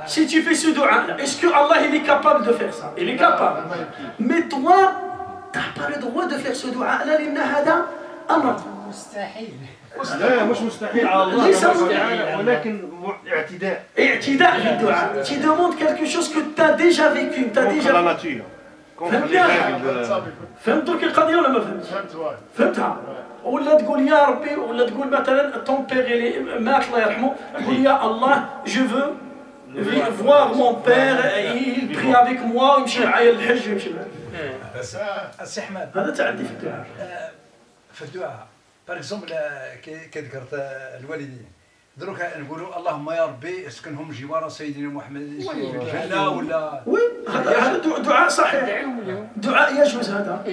Si tu fais ce dua, est-ce que Allah il est capable de faire ça? Il est capable. Mais toi, tu n'as pas le droit de faire ce dua. لا لأن هذا أمر. مستحيل. لا مش مستحيل على الله ليس مستحيل ولكن اعتداء. اعتداء في الدعاء. Tu demandes quelque chose que tu as déjà vécu. Tu as déjà. Contre la nature. فهمت القضية ولا ما فهمتش؟ فهمتها. ولا تقول يا ربي ولا تقول مثلا طون بير اللي مات الله يرحمه تقول يا الله je veux voir mon père il prie avec moi ويمشي معايا للحج ويمشي معايا. السي احمد هذا تعدي في الدعاء. في الدعاء باغ اكزومبل كي ذكرت الوالدين دروك نقولوا اللهم يا ربي اسكنهم جوار سيدنا محمد الجنه ولا وي هذا دعاء صحيح. دعاء يجوز هذا.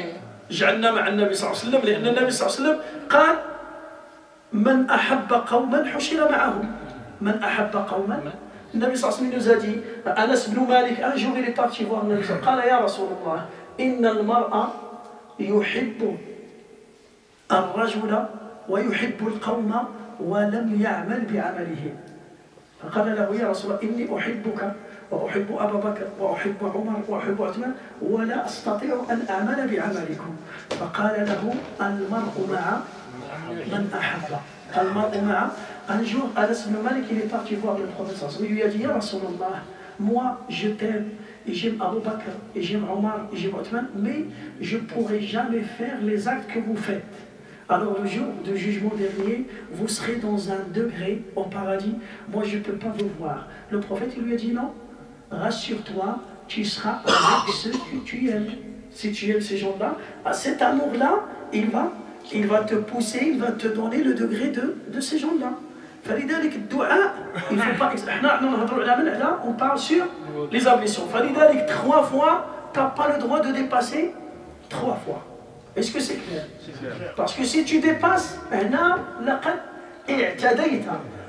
جعلنا مع النبي صلى الله عليه وسلم لأن النبي صلى الله عليه وسلم قال من أحب قوما حشر معهم. من أحب قوما النبي صلى الله عليه وسلم nous a dit أنس بن مالك un jour il est parti voir النبي صلى الله عليه وسلم قال يا رسول الله إن المرء يحب الرجل ويحب القوم ولم يعمل بعمله. فقال له يا رسول الله إني أحبك وأحب أبا بكر وأحب عمر وأحب عثمان ولا أستطيع أن أعمل بعملكم. فقال له المرء مع من أحب. المرء مع. Un jour, Anas ibn Malik, il est parti voir le prophète. Il lui a dit, Ya Rasulallah, moi je t'aime, et j'aime Abu Bakr, et j'aime Omar, et j'aime Othman, mais je ne pourrai jamais faire les actes que vous faites. Alors le jour du jugement dernier, vous serez dans un degré au paradis, moi je ne peux pas vous voir. Le prophète il lui a dit non, rassure-toi, tu seras avec ceux que tu aimes. Si tu aimes ces gens-là, cet amour-là, il va te pousser, il va te donner le degré de ces gens-là. فلذلك الدعاء il faut pas on parle sur les ablutions. فلذلك 3 fois, tu n'as pas le droit de dépasser 3 fois. Est-ce que c'est clair? Parce que si tu dépasses, هنا لقد اعتديت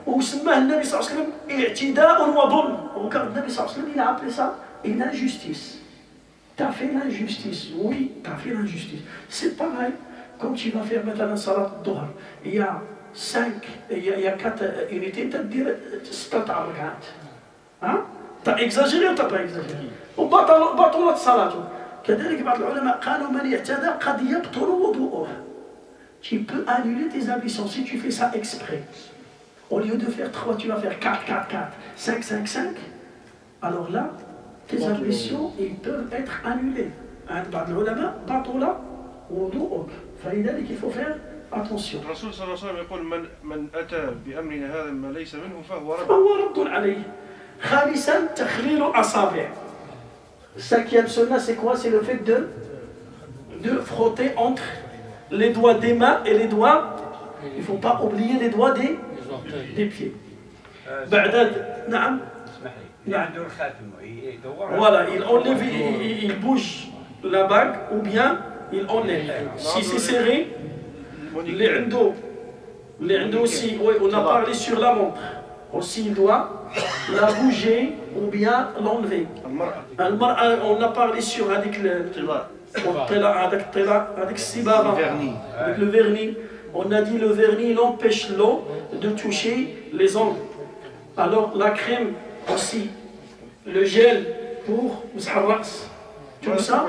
وسماه النبي صلى الله عليه وسلم اعتداء وظلم. Regarde, النبي صلى الله عليه وسلم il a appelé ça une injustice. Tu as fait l'injustice, oui, tu as fait l'injustice. C'est pareil, quand tu vas faire maintenant salat dhuhr, il y a 4 unités, tu as dit 6 ركعات. Hein? Tu as exagéré ou tu n'as pas exagéré? وبطلت صلاته. كذلك بعض العلماء قالوا من اعتدى قد يبطل وضوءه. Tu peux annuler tes ablutions si tu fais ça exprès. Au lieu de faire 3, tu vas faire 4, 4, 4, 5, 5, 5. Alors là, tes ablutions, ils peuvent être annulés. بعض العلماء بطل وضوءك. فلذلك il faut faire attention. الرسول صلى الله عليه وسلم يقول من أتى بأمرنا هذا ما ليس منه فهو رد عليه. خامسا تخليل أصابع. 5e sunna, c'est quoi? C'est le fait de frotter entre les doigts des mains et les doigts. Il ne faut pas oublier les doigts des pieds. Voilà, il enlève, il bouge la bague ou bien il enlève. Si c'est serré, les عنده aussi, oui, on a parlé sur la montre. Aussi, il doit la bouger ou bien l'enlever. On a parlé sur avec le vernis. On a dit le vernis, il empêche l'eau de toucher les ongles. Alors la crème aussi, le gel pour مسح الرأس. Tout ça.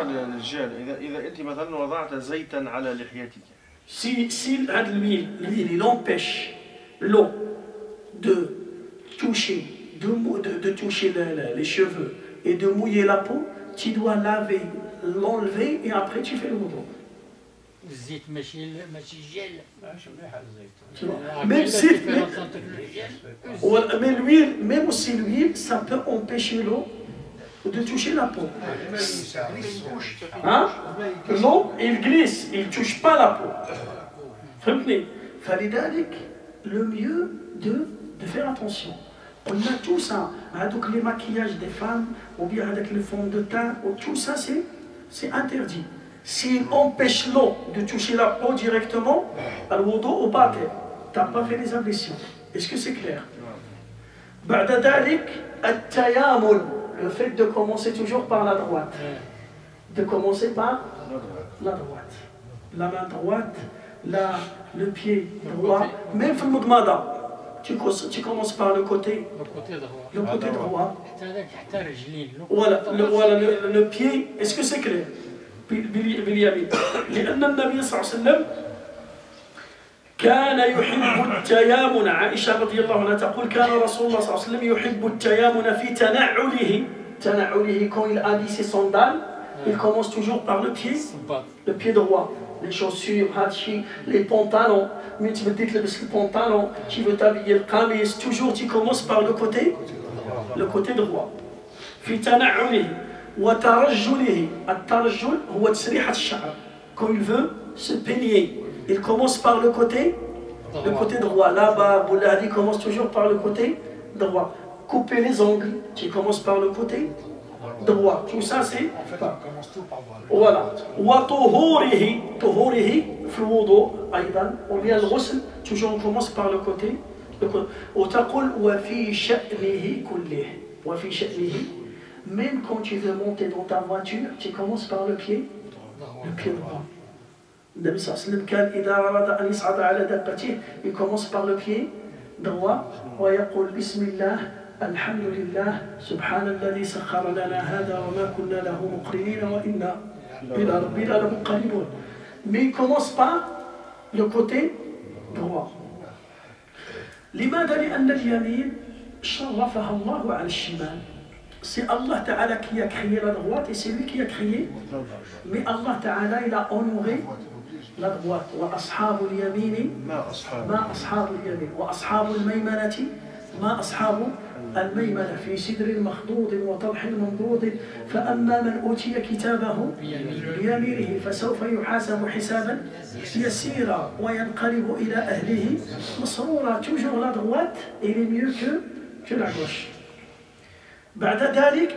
إذا أنت مثلا وضعت زيتا على لحيتك. Si l'huile, il empêche l'eau de toucher, de toucher les cheveux et de mouiller la peau, tu dois laver, l'enlever et après tu fais le wudu. الزيت ماشي جل. Mais l'huile, même aussi l'huile, ça peut empêcher l'eau de toucher la peau. Hein? L'eau, il glisse, il ne touche pas la peau. فهمتني؟ فلذلك le mieux de faire attention. On a tout ça, avec les maquillages des femmes, ou bien avec le fond de teint, tout ça c'est interdit. S'il empêche l'eau de toucher la peau directement, al-wudu au batil, tu n'as pas fait les ablutions. Est-ce que c'est clair? بعد ذلك التيامن, le fait de commencer toujours par la droite. De commencer par la droite. La main droite, le pied droit, même في المضمضة. Tu commences par le côté droit. Voilà, le pied, est-ce que c'est clair? باليمين. لأن النبي صلى الله عليه وسلم كان يحب التيامن. عائشة رضي الله عنها تقول كان رسول الله صلى الله عليه وسلم يحب التيامن في تنعله. Quand il habille ses sandales, il commence toujours par le pied droit. Les chaussures, les pantalons, mais tu veux تلبس le pantalon, tu veux t'habiller le qamis, toujours tu commences par le côté droit. في تنعله وترجله. الترجل هو تسريحة الشعر. Quand il veut se peigner, il commence par le côté droit. La barbe, il commence toujours par le côté droit. Couper les ongles, tu commences par le côté droit. Tout ça c'est. En fait, on commence tout par droit. Voilà. وطهوره في الوضوء أيضا. On vient le ghusl, toujours on commence par le côté. وتقول وفي شأنه كله. وفي شأنه. Même quand tu veux monter dans ta voiture, tu commences par le pied droit. النبي صلى الله عليه وسلم كان إذا أراد أن يصعد على دابته, il commence par le pied droit ويقول بسم الله الحمد لله سبحان الذي سخر لنا هذا وما كنا له مقرنين وإنا إلى ربنا لمنقلبون. Mais il commence par le côté droit. لماذا؟ لأن اليمين شرفها الله على الشمال. C'est Allah Ta'ala qui a créé la droite et c'est lui qui a créé. Mais Allah Ta'ala il a honoré la droite. وأصحاب اليمين ما أصحاب اليمين وأصحاب الميمنة ما أصحاب الميمنة في سدر مخضود وطلح منضود فأما من أوتي كتابه بيمينه فسوف يحاسب حسابا يسيرا وينقلب إلى أهله مسرورا. Toujours la droite elle est mieux que la gauche. بعد ذلك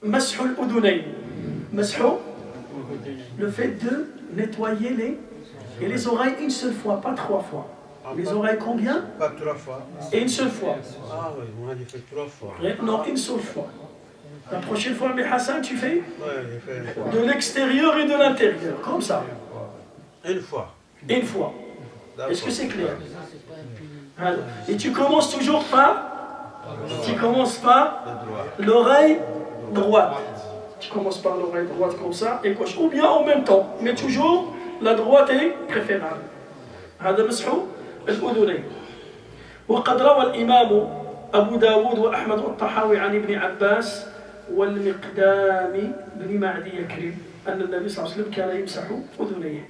مسح الأذنين. مسح le fait de nettoyer les oreilles une seule fois, pas 3 fois. Les oreilles combien? Pas 3 fois. Et une seule fois. Ah oui, on a dit fait 3 fois. Non, une seule fois. La prochaine fois, mais Hassan, tu fais Oui, fait une fois. de l'extérieur et de l'intérieur, comme ça. Une fois. Une fois. Est-ce que c'est clair? Alors. Et tu commences toujours par l'oreille droite. Tu commences par l'oreille droite comme ça et gauche, ou bien en même temps, mais toujours la droite est préférable. هذا مسح الأذنين. وقد روى الإمام أبو داود وأحمد والطحاوي عن ابن عباس والمقدام بن معدي يكرم أن النبي صلى الله عليه وسلم كان يمسح أذنيه.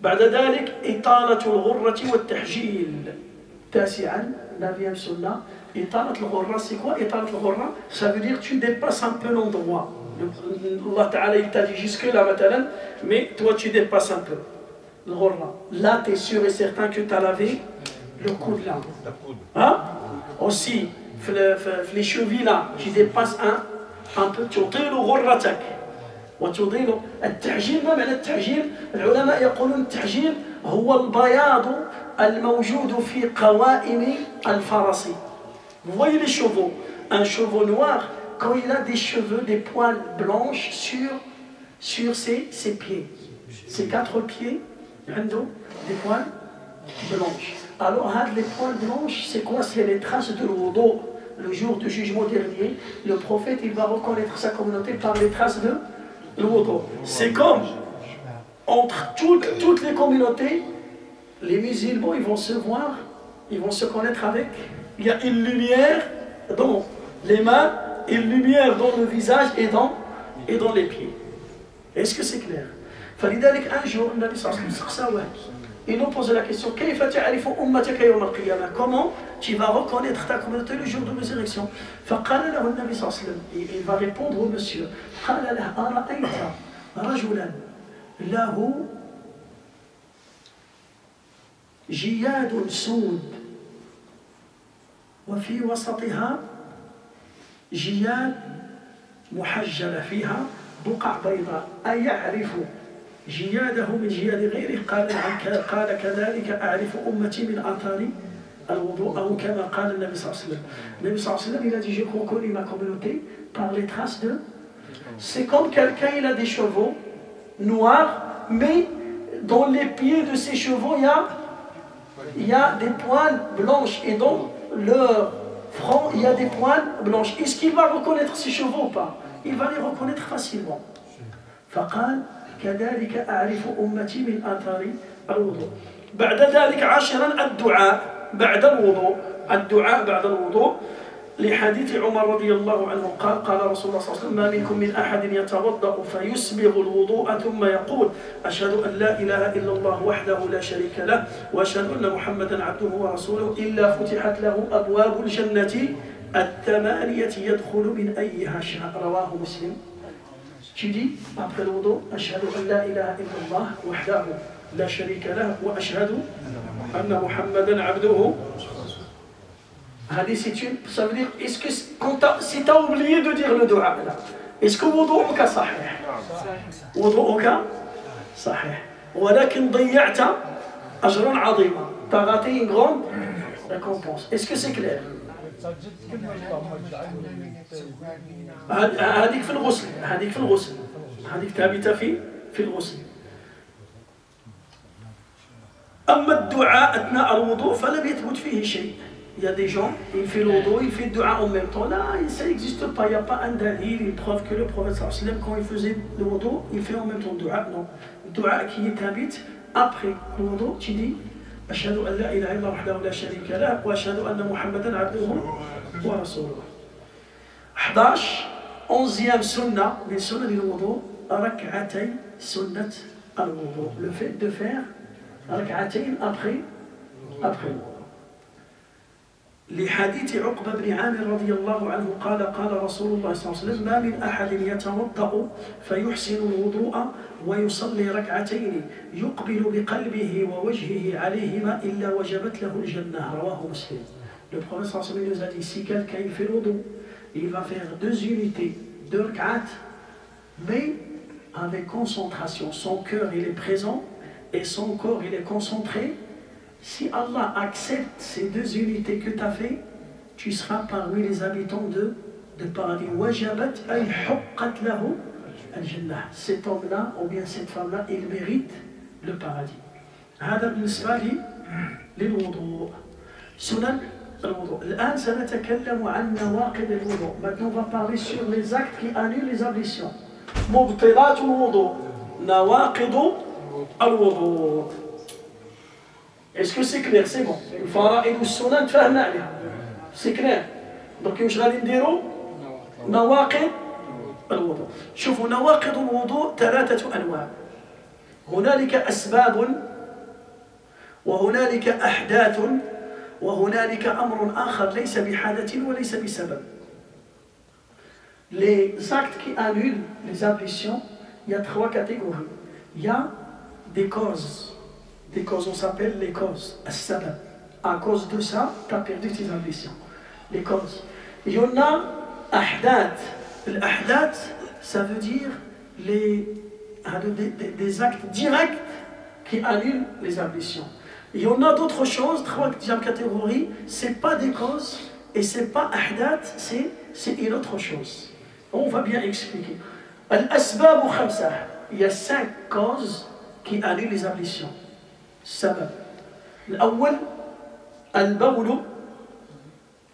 بعد ذلك إطالة الغرة والتحجيل. تاسعا 9e sunna. إطالة الغرة c'est quoi? إطالة الغرة ça veut dire tu dépasses un peu l'endroit. Allah Ta'ala il t'a dit jusque là maintenant, mais toi tu dépasses un peu. Là, tu es sûr et certain que tu as lavé le coude là. Hein? Aussi, les chevilles là, tu dépasses un peu. تطيل غرتك وتطيل التعجيل. ما معنى التعجيل؟ العلماء يقولون التعجيل هو البياض الموجود في قوائم الفرس. Vous voyez les chevaux? Un chevau noir, quand il a des cheveux, des poils blanches sur ses pieds, ses 4 pieds, des poils blanches. Alors, les poils blanches, c'est quoi? C'est les traces de l'wudu. Le jour du jugement dernier, le prophète il va reconnaître sa communauté par les traces de l'wudu. C'est comme entre toutes les communautés, les musulmans ils vont se voir, ils vont se connaître avec. Il y a une lumière dans les mains, une lumière dans le visage et dans les pieds. Est-ce que c'est clair? فلذلك un jour, النبي صلى الله عليه وسلم il nous pose la question كيف تعرف أمتك يوم القيامة? Comment tu vas reconnaître ta communauté le jour de résurrection? فقال له النبي صلى الله عليه وسلم, il va répondre au monsieur, قال له أرأيت رجلا له جياد سود وفي وسطها جياد محجلة فيها بقع بيضاء أيعرف جياده من جياد غيره؟ قال كذلك أعرف أمتي من آثار الوضوء أو كما قال النبي صلى الله عليه وسلم. النبي صلى الله عليه وسلم il a dit je reconnais ma communauté par les traces de. C'est comme quelqu'un il a des chevaux noirs, mais dans les pieds de ces chevaux il y a des poils blanches et dans leur front il y a des poils blanches. Est-ce qu'il va reconnaître ces chevaux ou pas? Il va les reconnaître facilement. فقال كذلك أعرف أمتي من آثار الوضوء. بعد ذلك 10 الدعاء بعد الوضوء. الدعاء بعد الوضوء لحديث عمر رضي الله عنه قال رسول الله صلى الله عليه وسلم ما منكم من أحد يتوضأ فيسبغ الوضوء ثم يقول أشهد أن لا إله إلا الله وحده لا شريك له وأشهد أن محمدا عبده ورسوله إلا فتحت له أبواب الجنة 8 يدخل من أيها شاء. رواه مسلم. Tu dis après le wudu ashhadu an la ilaha illallah wahdahu la sharika lahu wa ashhadu anna muhammadan abduhu. Ça veut dire, est-ce que si tu as oublié de dire le dua là, est-ce que wudu'uka sahih? Wudu'uka sahih. ولكن ضيعت أجرا عظيما. Tu as raté une grande récompense. Est-ce que c'est clair? هذيك في الغسل هذيك ثابتة في الغسل. أما الدعاء أثناء الوضوء فلم يثبت فيه شيء. Il y a des gens, il fait le wudu, il fait le dua en même temps. Là, ça n'existe pas, il n'y a pas un dalil, une preuve que le prophète sallam, quand il faisait le wudu, il fait en même temps le dua. Non. Le dua qui t'habite après le wudu, tu dis Ashhadu an la ilaha illa wahdahu la sharika lah wa ashhadu anna Muhammadan abduhu wa rasuluhu. 11, 11e sunnah, les sunnah du wudu, rak'atay sunnat al-wudu. Le fait de faire rak'atay après le wudu. لحديث عقبة بن عامر رضي الله عنه قال رسول الله صلى الله عليه وسلم ما من أحد يتوضأ فيحسن الوضوء ويصلي ركعتين يقبل بقلبه ووجهه عليهما إلا وجبت له الجنة رواه مسلم. Le prophète صلى الله عليه وسلم nous a dit si quelqu'un il fait le wudu, il va faire 2 unités, 2 rak'at, mais avec concentration. Son cœur il est présent et son corps il est concentré. Si Allah accepte ces 2 unités que tu as fait, tu seras parmi les habitants de paradis. Wajabat ay huqqat lahu al-jannah. Cet homme-là, ou bien cette femme-là, il mérite le paradis. هذا بالنسبة للوضوء. سنن الوضوء. الآن سنتكلم عن نواقض الوضوء. Maintenant, on va parler sur les actes qui annulent les ablutions. مبطلات الوضوء. نواقض الوضوء. Est-ce que c'est clair? C'est bon. الفرائض والسنن تفهمنا عليها. C'est clair. Donc واش غادي نديرو؟ نواقض الوضوء. شوفوا نواقض الوضوء 3 أنواع. هنالك أسباب وهنالك أحداث وهنالك أمر آخر ليس بحدث وليس بسبب. Les actes qui annulent les ablutions, il y a 3 catégories. Il y a des causes. Des causes, on s'appelle les causes. As-sabab. À cause de ça, tu as perdu tes ambitions. Les causes. Il y en a ahdath. L'ahdath, ça veut dire des actes directs qui annulent les ambitions. Il y en a d'autres choses, 3e catégorie, c'est pas des causes et c'est pas ahdath, c'est une autre chose. On va bien expliquer. Al-asbab ou khamsa. Il y a 5 causes qui annulent les ambitions. السبب الأول البول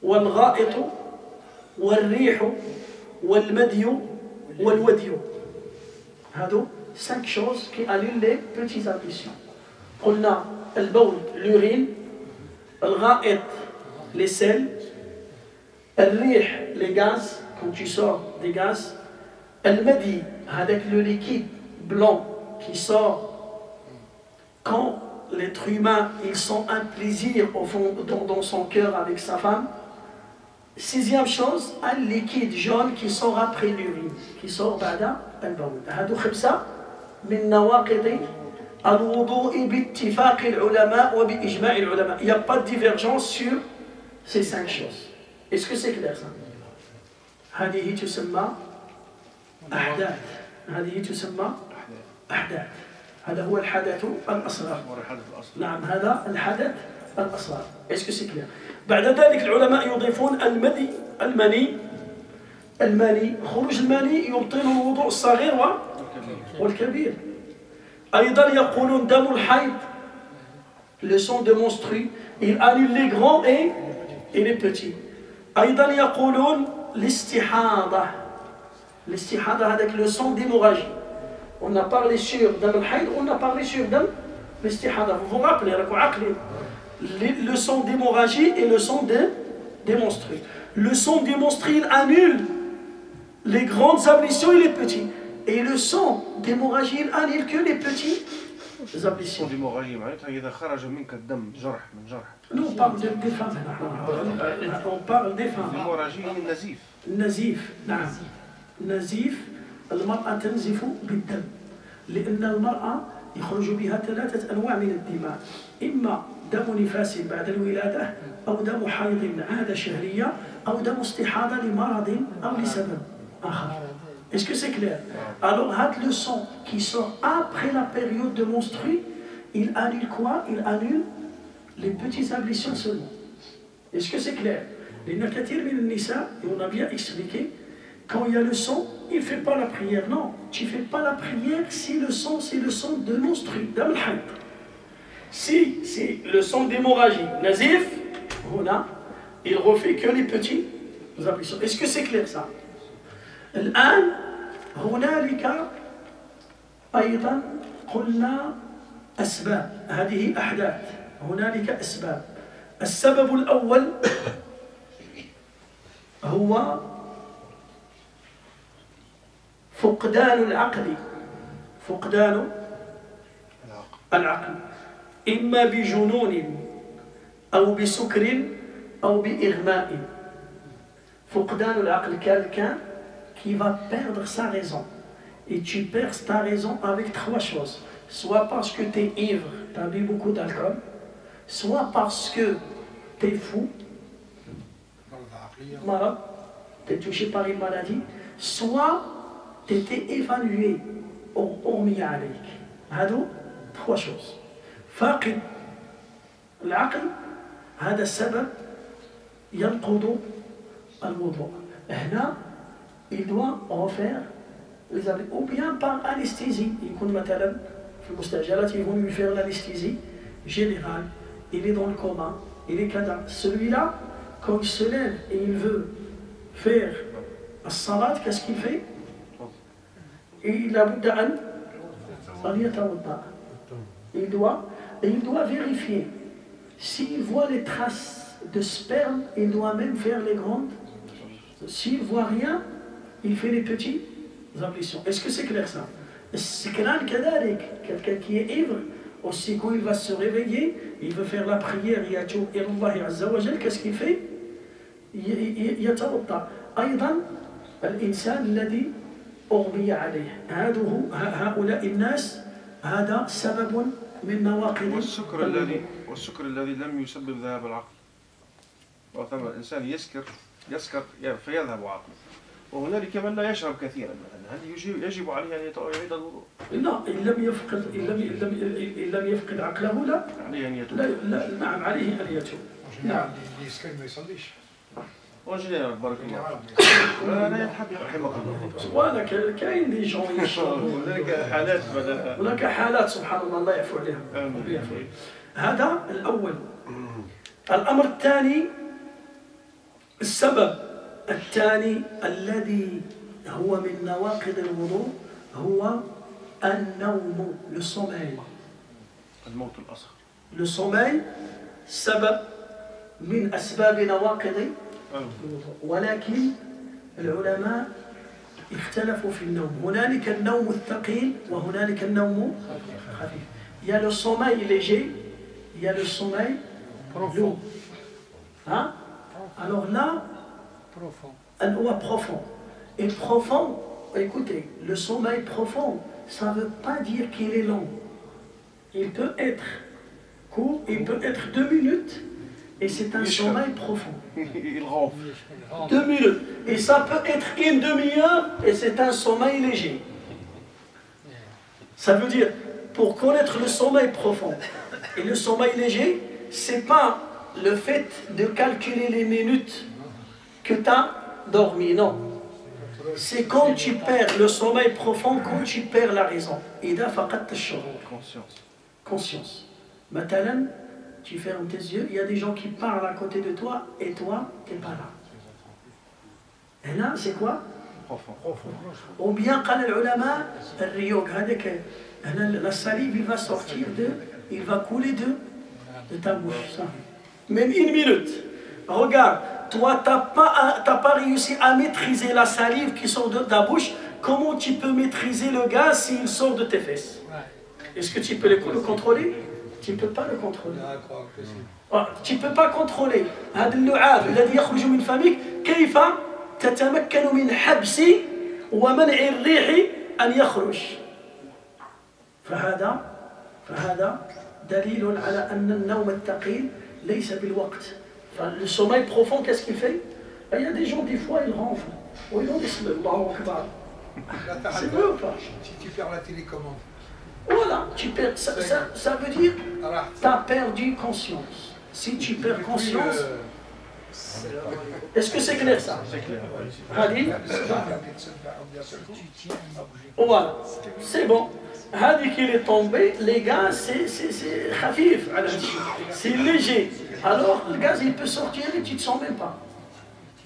والغائط والريح والمدي والودي. هادو 5 choses qui annulent les petites ablutions. قلنا البول l'urine, الغائط les selles, الريح les gaz quand tu sors des gaz, المدي avec le liquide blanc qui sort quand l'être humain, il sent un plaisir au fond, dans son cœur avec sa femme. 6e chose, un liquide jaune qui sort après l'urine, qui sort ba'da al-bawl. هادو 5 من نواقض الوضوء باتفاق العلماء وبإجماع العلماء. Il n'y a pas de divergence sur ces 5 choses. Est-ce que c'est clair ça? هذه تسمى أحداث. هذه تسمى أحداث. هذا هو الحدث الأصغر. نعم هذا الحدث الأصغر. Est-ce que c'est clair? بعد ذلك العلماء يضيفون المني خروج المني يبطل الوضوء الصغير والكبير. أيضا يقولون دم الحيض le sang de menstru il annule les grands et les petits. أيضا يقولون الاستحاضة هذاك le sang d'hémorragie. On a parlé sur Dam al-Hayd, on a parlé sur Dam al-Istihada. Vous vous rappelez, le sang d'hémorragie et le sang des menstrues. Le sang des menstrues, il annule les grandes ablutions et les petits. Et le sang d'hémorragie, il annule que les petits ablutions. Nous, on parle des femmes. On parle des femmes. L'hémorragie, nazif. Nazif, nazif. المرأة تنزف بالدم لأن المرأة يخرج بها 3 أنواع من الدماء إما دم نفاس بعد الولادة أو دم حيض عادة شهرية أو دم استحاضة لمرض أو لسبب آخر. Est-ce que c'est clair? Alors, le sang qui sort après la période de menstru, il annule quoi? Il annule les petites ablutions seulement. Est-ce que c'est clair? لأن كثير من النساء, et on a bien expliqué, quand il y a le sang, il ne fait pas la prière. Non, tu ne fais pas la prière si le sang, c'est le sang de menstru, dam al-hayd. Si c'est le sang d'hémorragie, nazif, il refait que les petits ablutions. Est-ce que c'est clair ça? الآن هنالك أيضا قلنا أسباب، هذه أحداث، هنالك أسباب. السبب الأول هو فقدان العقل، فقدان العقل إما بجنون أو بسكر أو بإغماء. فقدان العقل, quelqu'un qui va perdre sa raison. Et tu perds ta raison avec trois choses. Soit parce que tu es ivre, tu as bu beaucoup d'alcool, soit parce que tu es fou, malade, tu es touché par une maladie, soit tu étais évalué أغمي عليك. هادو trois choses. فاقد العقل هذا السبب ينقض الوضوء. هنا il doit refaire les ablutions ou bien par anesthésie. يكون مثلا في المستعجلات ils vont lui faire l'anesthésie générale. Il est dans le coma, il est cadavre. Celui-là, quand il se lève et il veut faire الصلاة, qu'est-ce qu'il fait? Il a il doit vérifier. S'il voit les traces de sperme, il doit même faire les grandes. S'il voit rien, il fait les petites ablutions. Est-ce que c'est clair ça? Quelqu'un qui est ivre, aussi quand il va se réveiller, il veut faire la prière, qu'est-ce qu'il fait? يتوضأ. أيضا الإنسان الذي أغمي عليه هؤلاء الناس هذا سبب من نواقض والسكر الذي لم يسبب ذهاب العقل. وثم الإنسان يسكر فيذهب عقله. وهنالك من لا يشرب كثيرا مثلا، هل يجب عليه أن يعيد الوضوء؟ لا، إن لم يفقد عقله لا عليه أن يتوب. لا نعم عليه أن يتوب. نعم. اللي يسكن ما يصليش. وجدنا بارك الله. لا ينحب رحمك الله. وانا كاين دي جون يشربوا. هناك حالات سبحان الله، الله يعفو عليهم. هذا الأول. الأمر الثاني، السبب الثاني الذي هو من نواقض الوضوء هو النوم، le sommeil. الموت الأصغر. Le sommeil سبب من أسباب نواقض الوضوء، ولكن العلماء اختلفوا في النوم. هنالك النوم الثقيل وهنالك النوم الخفيف. Il y a le sommeil léger, il y a le sommeil lourd. Hein? Alors là, profond. Et profond, écoutez, le sommeil profond, ça ne veut pas dire qu'il est long. Il peut être court, il peut être 2 minutes, et c'est un sommeil profond. Il ronfle. 2 minutes. Et ça peut être 1 demi-heure, et c'est un sommeil léger. Ça veut dire, pour connaître le sommeil profond et le sommeil léger, c'est pas le fait de calculer les minutes que tu as dormi, non. C'est quand tu perds le sommeil profond, quand tu perds la raison. Conscience. Maintenant, tu fermes tes yeux, il y a des gens qui parlent à côté de toi et toi, tu n'es pas là. Et là, c'est quoi? Ou bien, la salive, il va sortir il va couler de ta bouche. Ça. Même 1 minute. Regarde, toi, tu n'as pas réussi à maîtriser la salive qui sort de ta bouche. Comment tu peux maîtriser le gaz s'il sort de tes fesses? Est-ce que tu peux le contrôler? Tu ne peux pas le contrôler. Tu ne peux pas contrôler. هذا اللعاب الذي يخرج من فمك كيف تتمكن من حبس ومنع الريح أن يخرج. فهذا دليل على أن النوم الثقيل ليس بالوقت. Le sommeil profond, qu'est-ce qu'il fait? Il y a des gens, des fois, ils ronflent. Ou ils ont des Allahu Akbar. C'est vrai ou pas? Si tu perds la télécommande. Voilà, ça veut dire tu as perdu conscience. Si tu perds conscience, est-ce que c'est clair ça? C'est clair. Hadi, voilà, c'est bon. Hadi qu'il est tombé, les gars, c'est khafif, c'est léger. alors le gaz il peut sortir et tu ne te sens même pas.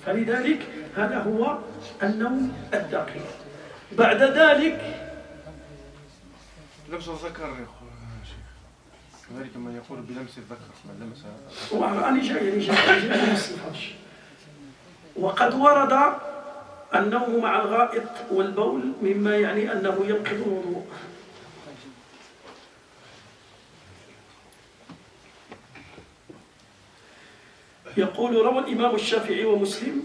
فلذلك هذا هو النوم الدقيق. بعد ذلك لمس الذكر يا شيخ، كذلك من يقول بلمس الذكر من لمس. أنا جاي نفس الفرش. وقد ورد النوم مع الغائط والبول مما يعني أنه ينقض الوضوء. يقول روى الإمام الشافعي ومسلم.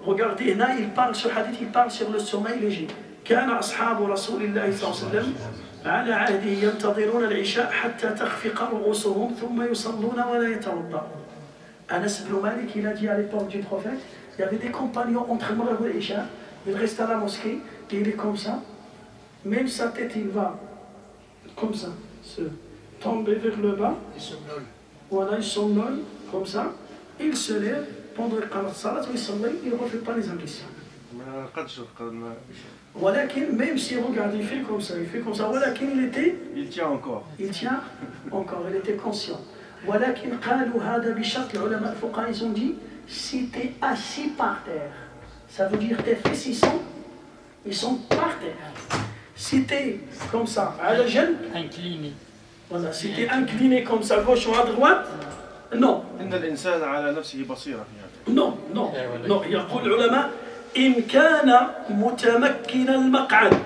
Regardez, هنا il parle sur hadith, il parle sur le sommeil léger. كان أصحاب رسول الله صلى الله عليه وسلم على عهده ينتظرون العشاء حتى تخفق رؤوسهم ثم يصلون ولا يتوضؤون. Anas ibn Malik, il a dit à l'époque du prophète, il y avait des compagnons entre Maghrib et l'Isha, il reste à la mosquée, et il est comme ça, même sa tête il va comme ça, se tomber vers le bas, voilà, il somnole comme ça, il se lève pendant le qamat salat, il ne refait pas les ablutions. ولكن même si regarde, il fait comme ça, ولكن il tient encore, il était conscient. ولكن قالوا هذا بشرط. العلماء الفقهاء ils ont dit si tu es assis par terre, ça veut dire tes fesses ils sont par terre. Si tu es comme ça, à la jambe, incliné. Voilà, si tu es incliné comme ça, gauche ou à droite, non. إن الإنسان على نفسه بصيرة في هذا. Non. يقول العلماء إن كان متمكن المقعد،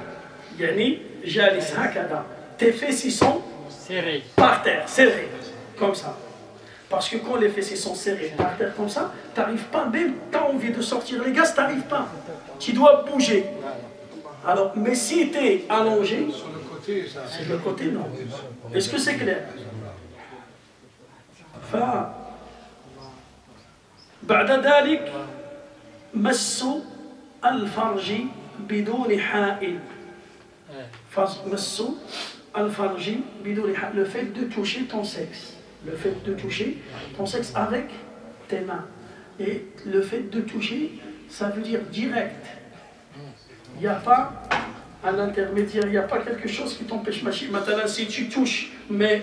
يعني جالس هكذا، tes fesses sont serrées par terre, serrées. Comme ça. Parce que quand les fessiers sont serrés par terre comme ça, tu n'arrives pas, même tu as envie de sortir les gaz, tu n'arrives pas. Tu dois bouger. Alors, mais si tu es allongé, sur le côté, non. Est-ce que c'est clair? بعد ذلك مس الفرج بدون حائل. مس الفرج بدون حائل. Le fait de toucher ton sexe. Le fait de toucher ton sexe avec tes mains. Et le fait de toucher, ça veut dire direct. Il n'y a pas un intermédiaire, il n'y a pas quelque chose qui t'empêche. Maintenant, si tu touches, mais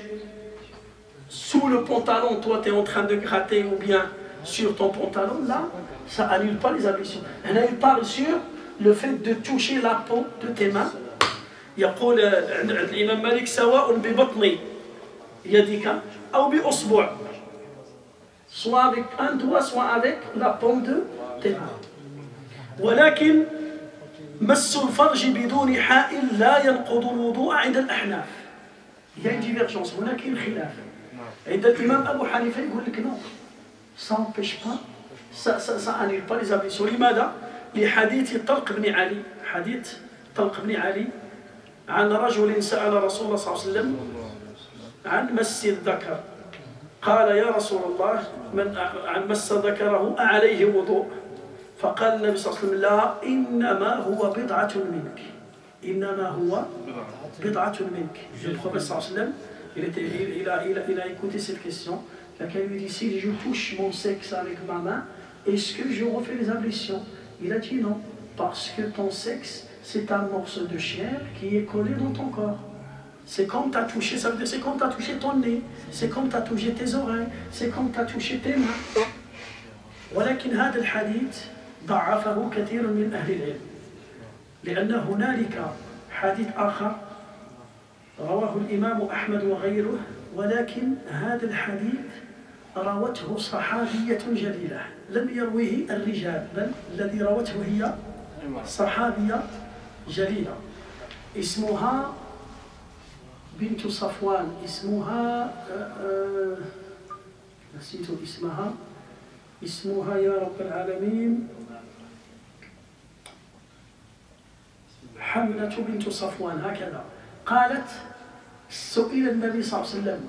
sous le pantalon, toi tu es en train de gratter ou bien sur ton pantalon, là, ça annule pas les ablutions. Et là, il parle sur le fait de toucher la peau de tes mains. يقول الإمام مالك سواء ببطن يدك أو بأصبع, soit avec un doigt, soit avec la paume de tes mains. ولكن مس الفرج بدون حائل لا ينقض الوضوء عند الأحناف. Il y a une divergence, هناك خلاف. عند الإمام أبو حنيفة يقول لك non, ça n'empêche pas, ça annule pas les ablutions. لماذا؟ لحديث طلق بن علي. حديث طلق بن علي عن رجل سأل رسول الله صلى الله عليه وسلم عن مس الذكر. قال يا رسول الله من عن مس ذكره أعليه وضوء؟ فقال النبي صلى الله عليه وسلم لا إنما هو بضعة منك. إنما هو بضعة منك. Le prophète صلى الله عليه وسلم il a écouté cette question. Quelqu'un lui dit si je touche mon sexe avec ma main, est-ce que je refais les ablutions? Il a dit non, parce que ton sexe c'est un morceau de chair qui est collé dans ton corps. C'est comme tu as touché, ça veut dire c'est comme tu as touché ton nez, c'est comme tu as touché tes oreilles, c'est comme tu as touché tes mains. ولكن هذا الحديث ضعفه كثير من أهل العلم لأن هنالك حديث آخر رواه الإمام أحمد وغيره, ولكن هذا الحديث روته صحابية جليلة لم يرويه الرجال, بل الذي روته هي صحابية جليلة اسمها بنت صفوان, اسمها نسيت اسمها يا رب العالمين حملة بنت صفوان هكذا. قالت سئل النبي صلى الله عليه وسلم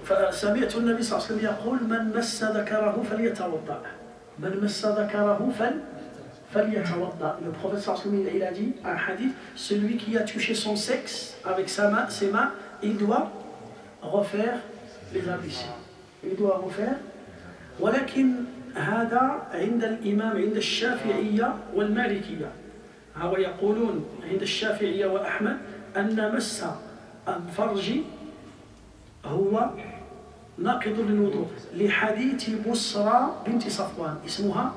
فسمعت النبي صلى الله عليه وسلم يقول من مس ذكره فليتوضأ, من مس ذكره فليتوضأ. Le prophète صلى الله عليه وسلم il a dit un hadith, celui qui a touché son sexe avec ses mains, il doit refaire les ablutions, il doit refaire. ولكن هذا عند الإمام عند الشافعية والمالكية, هو يقولون عند الشافعية وأحمد أن مس الفرج هو ناقض للوضوء لحديث بسرى بنت صفوان اسمها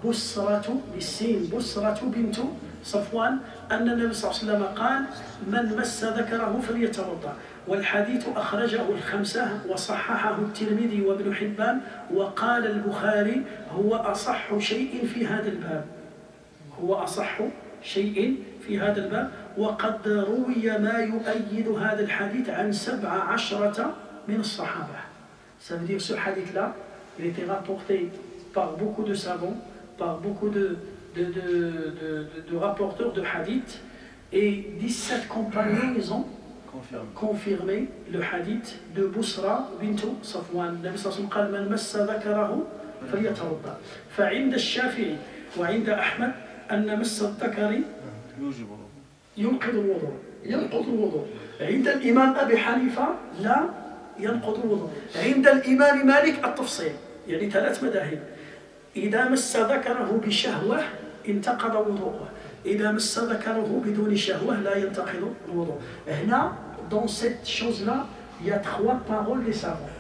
بسرة بالسين بسرة بنت صفوان أن النبي صلى الله عليه وسلم قال من مس ذكره فليتوضأ والحديث أخرجه الخمسة وصححه الترمذي وابن حبان وقال البخاري هو أصح شيء في هذا الباب هو أصح شيء في هذا الباب وقد روي ما يؤيد هذا الحديث عن 17 من الصحابة. Ça veut dire ce hadith-là, il était rapporté par beaucoup de savants, par beaucoup de rapporteurs de hadith, et 17 compagnons ils ont confirmé le hadith de Busra bint Safwan. النبي صلى الله عليه وسلم قال من مس ذكره فليتوضأ. فعند الشافعي وعند أحمد أن مس الذكر ينقض الوضوء. عند الإمام أبي حنيفة لا ينقض الوضوء. عند الإمام مالك التفصيل، يعني 3 مذاهب. إذا مس ذكره بشهوة انتقض وضوءه، إذا مس ذكره بدون شهوة لا ينتقض الوضوء. هنا dans cette chose-là il y a 3 paroles des savants.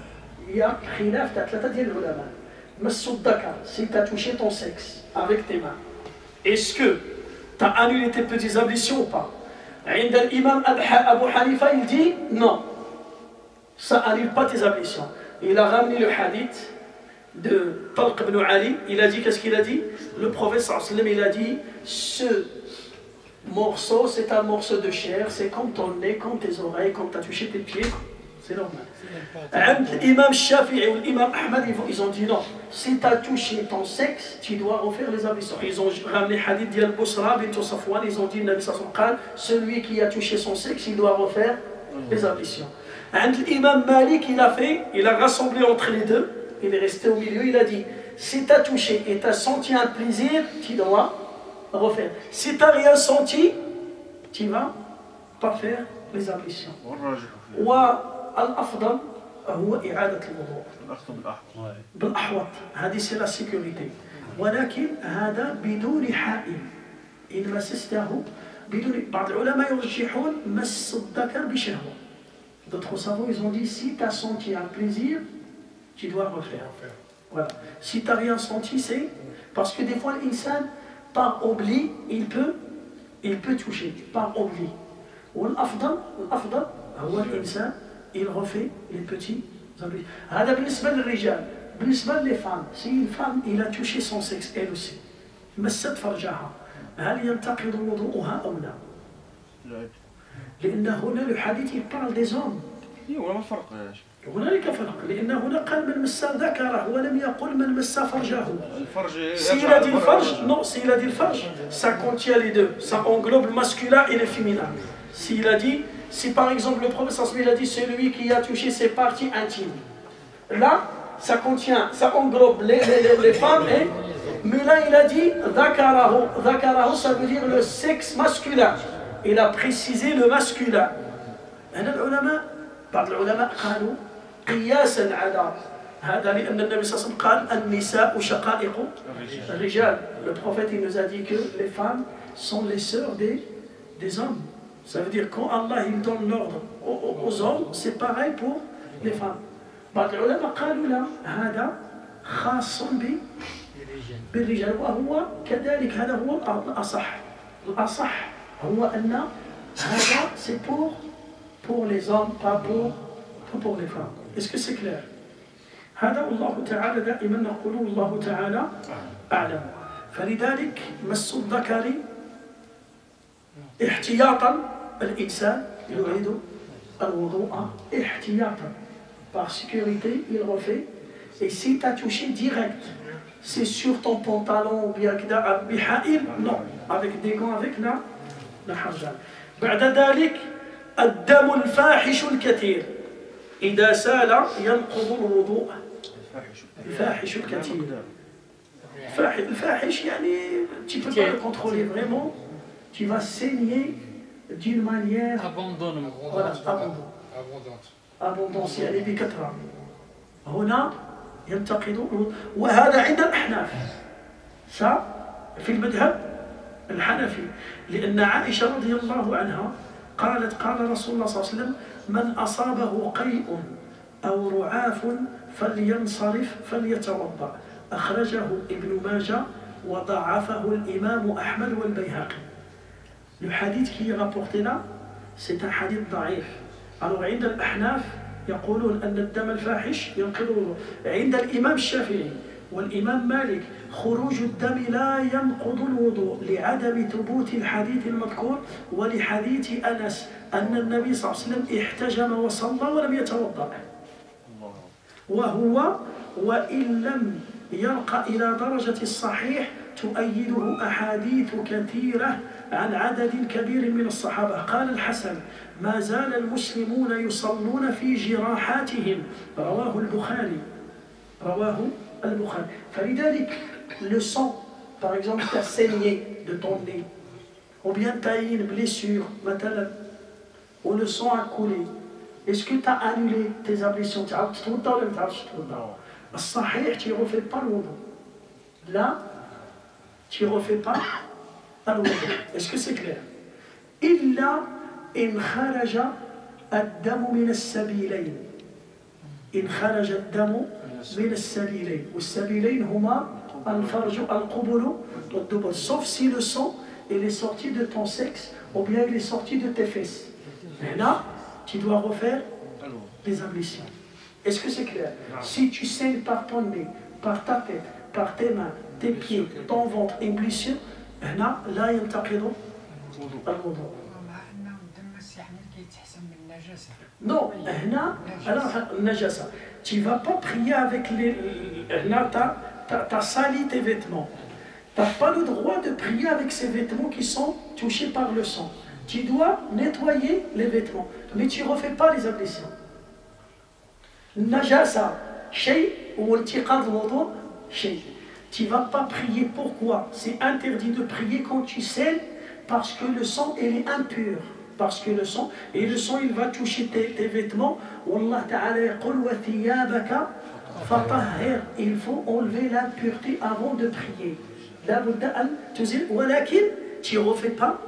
Il y a خلاف تاع 3 ديال العلماء. مس الذكر si tu as touché ton sexe avec tes mains, est-ce que tu as annulé tes petites ablutions ou pas? عند الإمام أبو حنيفة il dit non, ça annule pas tes ablutions. Il a ramené le hadith de Talq ibn Ali, il a dit, qu'est-ce qu'il a dit? Le prophète sallallahu alayhi wa sallam, il a dit, ce morceau c'est un morceau de chair, c'est comme ton nez, comme tes oreilles, comme tu as touché tes pieds, c'est normal. L'imam Shafi'i et l'imam Ahmad, ils ont dit non, si tu as touché ton sexe, tu dois refaire les ablutions. Ils ont ramené le hadith d'Al Busra bint Safwan, ils ont dit, celui qui a touché son sexe, il doit refaire les ablutions. L'imam Malik, il a rassemblé entre les deux, il est resté au milieu, il a dit, si tu as touché et tu as senti un plaisir, tu dois refaire. Si tu n'as rien senti, tu ne vas pas faire les ablutions. والأفضل هو إعادة الوضوء بالأحوط، هذه c'est la sécurité. ولكن هذا بدون حائل، إن مسسته بدون. بعض العلماء يرجحون مس الذكر بشهوة. D'autres savants ils ont dit si tu as senti un plaisir, tu dois refaire. Voilà. Si tu n'as rien senti, c'est parce que des fois l'insan par oubli il peut toucher par oubli. والأفضل هو الإنسان il refait les petits ablutions. هذا بالنسبة للرجال. بالنسبة للفام، si une femme il a touché son sexe elle aussi مست فرجها، هل ينتقض وضوءها أو لا؟ لأن هنا الحديث il parle des hommes. وما الفرق؟ هنالك فرق، لأن هنا قال من مس ذكره ولم يقل من مس فرجه. S'il a dit le farj, non, s'il a dit le farj, ça contient les deux, ça englobe le masculin et le féminin. S'il a dit, si par exemple le prophète il a dit celui qui a touché ses parties intimes, là ça contient, ça englobe les femmes et. Mais là il a dit dhakarahu, ça veut dire le sexe masculin. Il a précisé le masculin. بعض العلماء قالوا قياسا على هذا لأن النبي صلى الله عليه وسلم قال النساء شقائق الرجال. Le prophète il nous a dit que les femmes sont les sœurs des hommes. Ça veut dire quand Allah il donne l'ordre aux hommes, c'est pareil pour les femmes. بعض العلماء قالوا لا هذا خاص بالرجال وهو كذلك، هذا هو الأصح هو أن هذا c'est pour les hommes, pas pour les femmes. Est-ce que c'est clair؟ هذا والله تعالى دائما نقول والله تعالى أعلم. فلذلك مس الذكر احتياطا الإنسان يريد الوضوء احتياطا. Par sécurité, il refait. Et si tu as touché direct, c'est sur ton pantalon ou bien بحائل, non, avec des gants, avec la حرجان. بعد ذلك الدم الفاحش الكثير إذا سال ينقض الوضوء. الفاحش الكثير. الفاحش يعني tu peux pas le contrôler vraiment, tu vas saigner d'une manière abondance يعني بكثرة. هنا ينتقض. وهذا عند الأحناف، في المذهب الحنفي، لأن عائشة رضي الله عنها قالت قال رسول الله صلى الله عليه وسلم من أصابه قيء أو رعاف فلينصرف فليتوضأ أخرجه ابن ماجه وضعفه الإمام أحمد والبيهقي. Le hadith qui est rapporté là, c'est un hadith ضعيف. Alors عند الأحناف يقولون أن الدم الفاحش ينقض الوضوء. عند الإمام الشافعي والإمام مالك خروج الدم لا ينقض الوضوء لعدم ثبوت الحديث المذكور ولحديث أنس أن النبي صلى الله عليه وسلم احتجم وصلى ولم يتوضأ. وهو وإن لم يرقى إلى درجة الصحيح تؤيده أحاديث كثيرة عن عدد كبير من الصحابة. قال الحسن ما زال المسلمون يصلون في جراحاتهم رواه البخاري. فلذلك le sang, par exemple, tu as saigné de ton nez, ou bien tu as eu une blessure, ou le sang a coulé. Est-ce que tu as annulé tes ablutions? Tu as الصحيح tu ne refais pas le wudu. Là, tu ne refais pas le wudu. Est-ce que c'est clair? إلا إن خرج الدم من السبيلين. إن خرج الدم من السبيلين. والسبيلين هما الفرج القبل والدبر. Sauf si le sang il est sorti de ton sexe ou bien il est sorti de tes fesses. Là, tu dois refaire les ablutions. Est-ce que c'est clair? Si tu saignes par ton nez, par ta tête, par tes mains, tes pieds, ton ventre, une blessure, là, ينتقض الوضوء. Non, alors, najasa. Tu ne vas pas prier avec les... Là, tu as sali tes vêtements. Tu n'as pas le droit de prier avec ces vêtements qui sont touchés par le sang. Tu dois nettoyer les vêtements, mais tu ne refais pas les ablutions. Najasa, shay ou intiqad wudu, shay. Tu ne vas pas prier. Pourquoi? C'est interdit de prier quand tu saignes parce que le sang il est impur. Parce que le sang, et le sang il va toucher tes vêtements. Wallah ta'ala yaqul wa thiyabaka fatahhir. Il faut enlever l'impureté avant de prier. La budda an tuzil walakin tu ne refais pas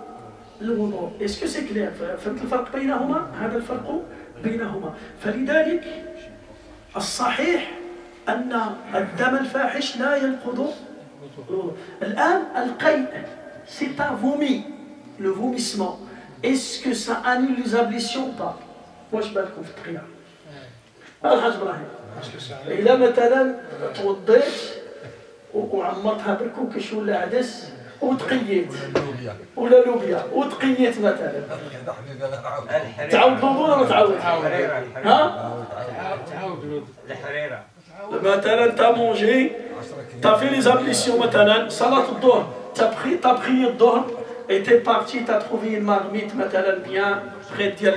le wudu. Est-ce que c'est clair? فالفرق بينهما هذا الفرق بينهما. فلذلك الصحيح أن الدم الفاحش لا ينقض الوضوء. الآن القيء c'est un vomi, le vomissement. Est-ce que ça annule les ablutions ou pas? واش بالكم في التقية؟ الحاج ابراهيم إلا مثلا توضيت وعمرتها بالكوكش ولا عدس وتقيت ولا لوبيا وتقيت مثلا تعاود الوضوء ولا ما تعاود؟ ها؟ الحريرة مثلا تا مونجي تا في لي زابليسيون مثلا صلاة الظهر تا prié الظهر et t'es parti, t'as trouvé une marmite مثلا bien prête, il y a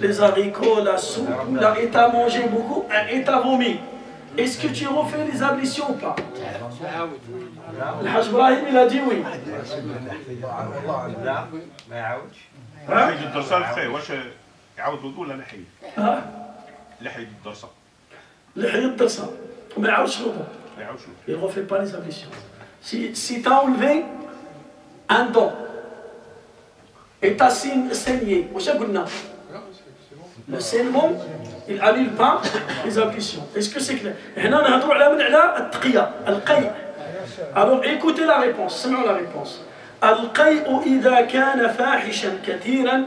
les haricots, la soupe, là, et t'as mangé beaucoup et t'as vomi. Est-ce que tu refais les ablutions ou pas? Le Hajj Ibrahim il a dit oui. لا ما يعاودش. لحية الدرسة الخير واش يعاود الوضوء ولا لحية؟ لحية الدرسة. لحية الدرسة ما يعاودش الوضوء. ما يعاودش. Il ne refait pas les ablutions. Si t'as enlevé un don et t'as saigné, واش قلنا؟ Le saignement, il annule pas les ablutions. Est-ce que c'est clair? هنا نهضروا على التقية، القيء. Alors écoutez la réponse, سمعوا la réponse. القيء إذا كان فاحشا كثيرا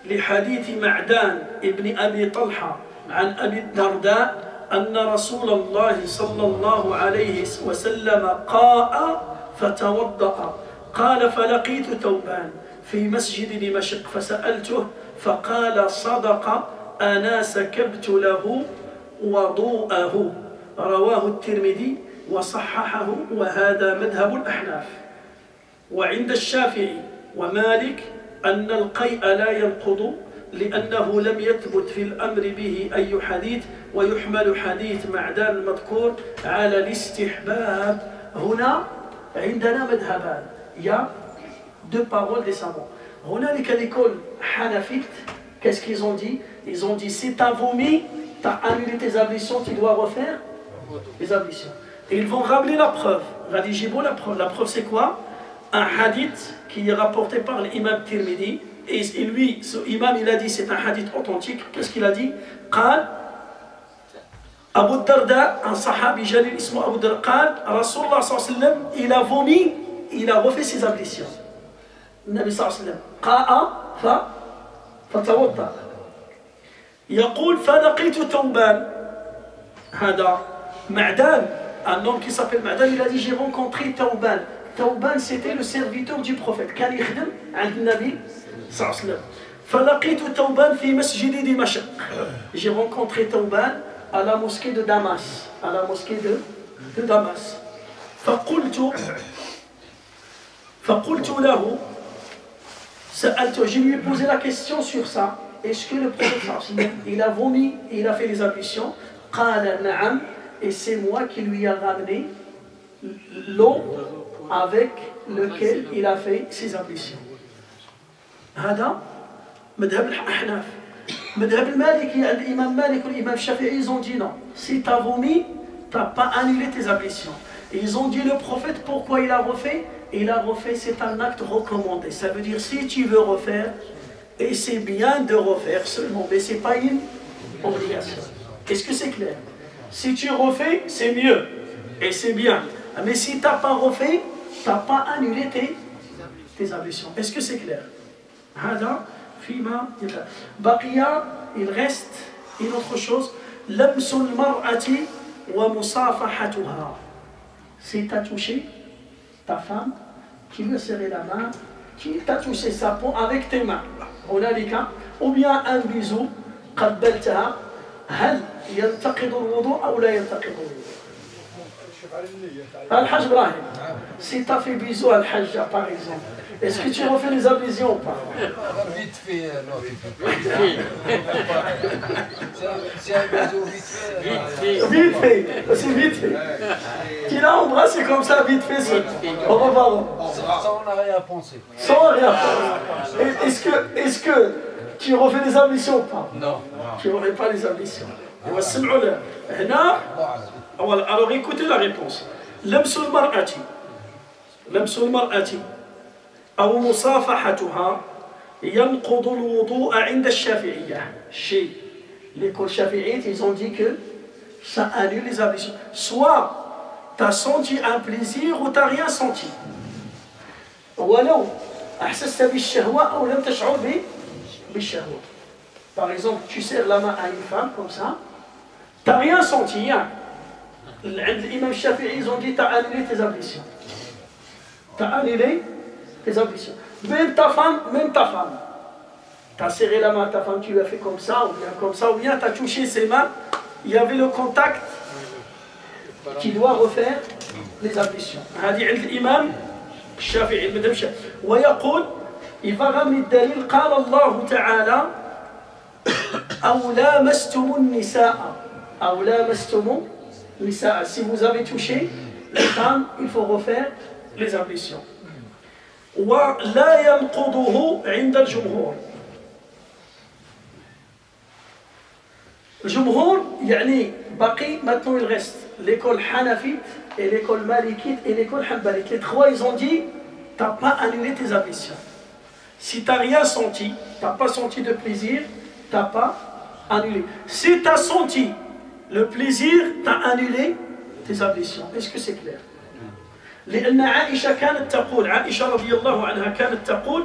لحديث معدان ابن أبي طلحة عن أبي الدرداء أن رسول الله صلى الله عليه وسلم قاء فتوضأ قال فلقيت ثوبان في مسجد دمشق فسألته فقال صدق أنا سكبت له وضوءه رواه الترمذي وصححه وهذا مذهب الأحناف. وعند الشافعي ومالك أن القيء لا ينقض لأنه لم يثبت في الأمر به أي حديث ويحمل حديث معدان المذكور على الاستحباب. هنا عندنا مذهبان. Il y a deux paroles des savants. هنالك l'école hanafite, qu'est-ce qu'ils ont dit? Ils ont dit si tu as vomi, tu as annulé tes ablutions, tu dois refaire les ablutions. Et ils vont ramener la preuve. Radigibou, la preuve c'est quoi? Un hadith qui est rapporté par l'imam Tirmidhi. Et lui, ce imam, il a dit c'est un hadith authentique. Qu'est-ce qu'il a dit? قال Abu Darda, un sahabi jalil ismu Abu Darda, قال رسول الله صلى الله عليه وسلم il a vomi, il a refait ses ablutions. النبي صلى الله عليه وسلم قاء فتوضأ. يقول فلقيت ثوبان. هذا معدان, un homme qui s'appelle Ma'dan, il a dit j'ai rencontré Thawban. Thawban c'était le serviteur du prophète. كان يخدم عند النبي صلى الله عليه وسلم. فلقيت ثوبان في مسجد دمشق. J'ai rencontré Thawban à la mosquée de Damas, à la mosquée de Damas. فقلت له سألته, je lui ai posé la question sur ça. Est-ce que le prophète il a vomi et il a fait les ablutions? قال نعم, et c'est moi qui lui a ramené l'eau avec lequel il a fait ses ablutions. هذا مذهب الأحناف. مذهب المالكي عند الإمام مالك والإمام الشافعي ils ont dit non. Si tu as vomi, tu n'as pas annulé tes ablutions. Et ils ont dit le prophète pourquoi il a refait? Il a refait, c'est un acte recommandé. Ça veut dire si tu veux refaire, et c'est bien de refaire seulement, mais ce n'est pas une obligation. Est-ce que c'est clair? Si tu refais, c'est mieux, et c'est bien. Mais si tu n'as pas refait, tu n'as pas annulé tes ablutions. Est-ce que c'est clair? Baqiya, il reste une autre chose. Lamsul mar'ati wa musafahatuha. Si tu as touché ta femme, qui veut serrer la main, qui t'a touché sa peau avec tes mains, ou bien un bisou, قبلتها, هل ينتقض الوضوء أو لا ينتقض الوضوء؟ الحاج إبراهيم, si tu as fait bisou à l'Hajja par exemple, est-ce que tu refais les ablutions ou pas? Vite fait, non, c'est un bisou vite fait. Vite fait, c'est vite fait. Tu l'as embrassé comme ça, vite fait, au revoir. Ça, on n'a rien à penser. Sans rien penser. Est-ce que tu refais les ablutions ou pas? Non. Tu ne refais pas les ablutions. Alors écoutez la réponse. لمس المرأة أو مصافحتها ينقض الوضوء عند الشافعية. Chez l'école chafi'ite, ils ont dit que ça annule les ablutions. Soit tu as senti un plaisir ou tu n'as rien senti. ولو أحسست بالشهوة أو لم تشعر بالشهوة. Par exemple, tu serres la main à une femme comme ça, tu n'as rien senti. Hein? L'imam Shafi'i, ils ont dit tu as annulé tes ablutions. Tu as annulé tes ablutions. Même ta femme, tu as serré la main à ta femme, tu lui as fait comme ça, ou bien tu as touché ses mains, il y avait le contact qui doit refaire les ablutions. هذه عند الإمام الشافعي المذهب الشافعي. ويقول il va ramener le dalil قال الله تعالى أو لامستم النساء أو لامستم النساء. Si vous avez touché les femmes, il faut refaire les ablutions. ولا ينقضه عند الجمهور. الجمهور يعني باقي maintenant il reste l'école hanafite et l'école malikite et l'école hanbalite. Les trois ils ont dit tu n'as pas annulé tes ablutions. Si tu n'as rien senti, tu n'as pas senti de plaisir, tu n'as pas annulé. Si tu as senti le plaisir, tu as annulé tes ablutions. Est-ce que c'est clair? لأن عائشة كانت تقول, عائشة رضي الله عنها كانت تقول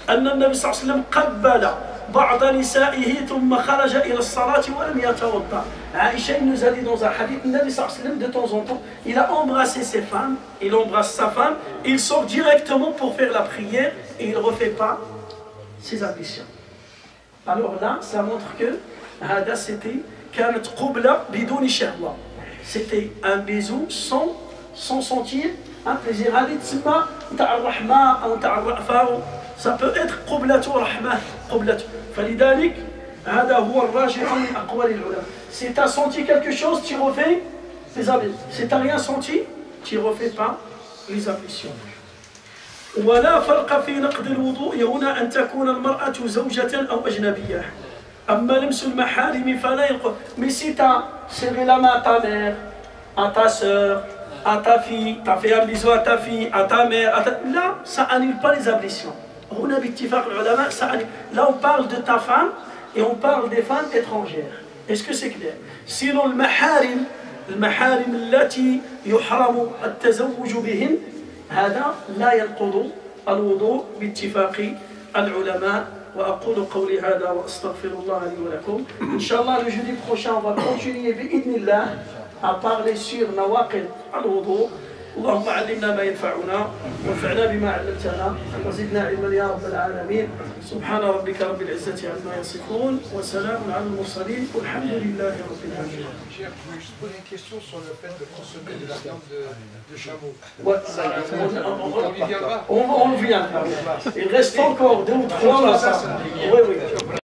أن النبي صلى الله عليه وسلم قبل بعض نسائه ثم خرج إلى الصلاة ولم يتوضأ. عائشة nous a dit dans un hadith, le Nabi sallallahu alayhi wa sallam de temps en temps, il a embrassé ses femmes, il embrasse sa femme, il sort directement pour faire la prière et il ne refait pas ses ablutions. Alors là, ça montre que هذا c'était كانت قبلة بدون شهوة. C'était un bisou sans sentir un plaisir. هذه تسمى نتاع الرحمة أو نتاع الرأفة. Ça peut être قبلة رحمة قبلة. فلذلك هذا هو الراجح من أقوال العلماء. Si tu as senti quelque chose, tu refais les ablutions. Si tu n'as rien senti, tu ne refais pas les ablutions. ولا فرق في نقض الوضوء هنا أن تكون المرأة زوجة أو أجنبية. أما لمس المحارم فلا ينقض. Mais si tu as serré la main à ta mère, à ta soeur, à ta fille, tu as fait un bisou à ta fille, à ta mère, là, ça annule pas les ablutions. Là, on parle de ta femme et on parle des femmes étrangères. Est-ce que c'est clair? Sinon, المحارم التي يحرم التزوج بهن هذا لا ينقض الوضوء باتفاق العلماء. وأقول قولي هذا وأستغفر الله لي ولكم. إن شاء الله le jeudi prochain on va continuer بإذن الله à parler sur نواقض الوضوء. اللهم علمنا ما ينفعنا وانفعنا بما علمتنا وزدنا علما يا رب العالمين. سبحان ربك رب العزة عما يصفون وسلام على المرسلين والحمد لله رب العالمين. Cher, je voulais juste poser une question sur le fait de consommer de la viande de chameau. On viendra. Il reste encore 2 ou 3. Oui, oui.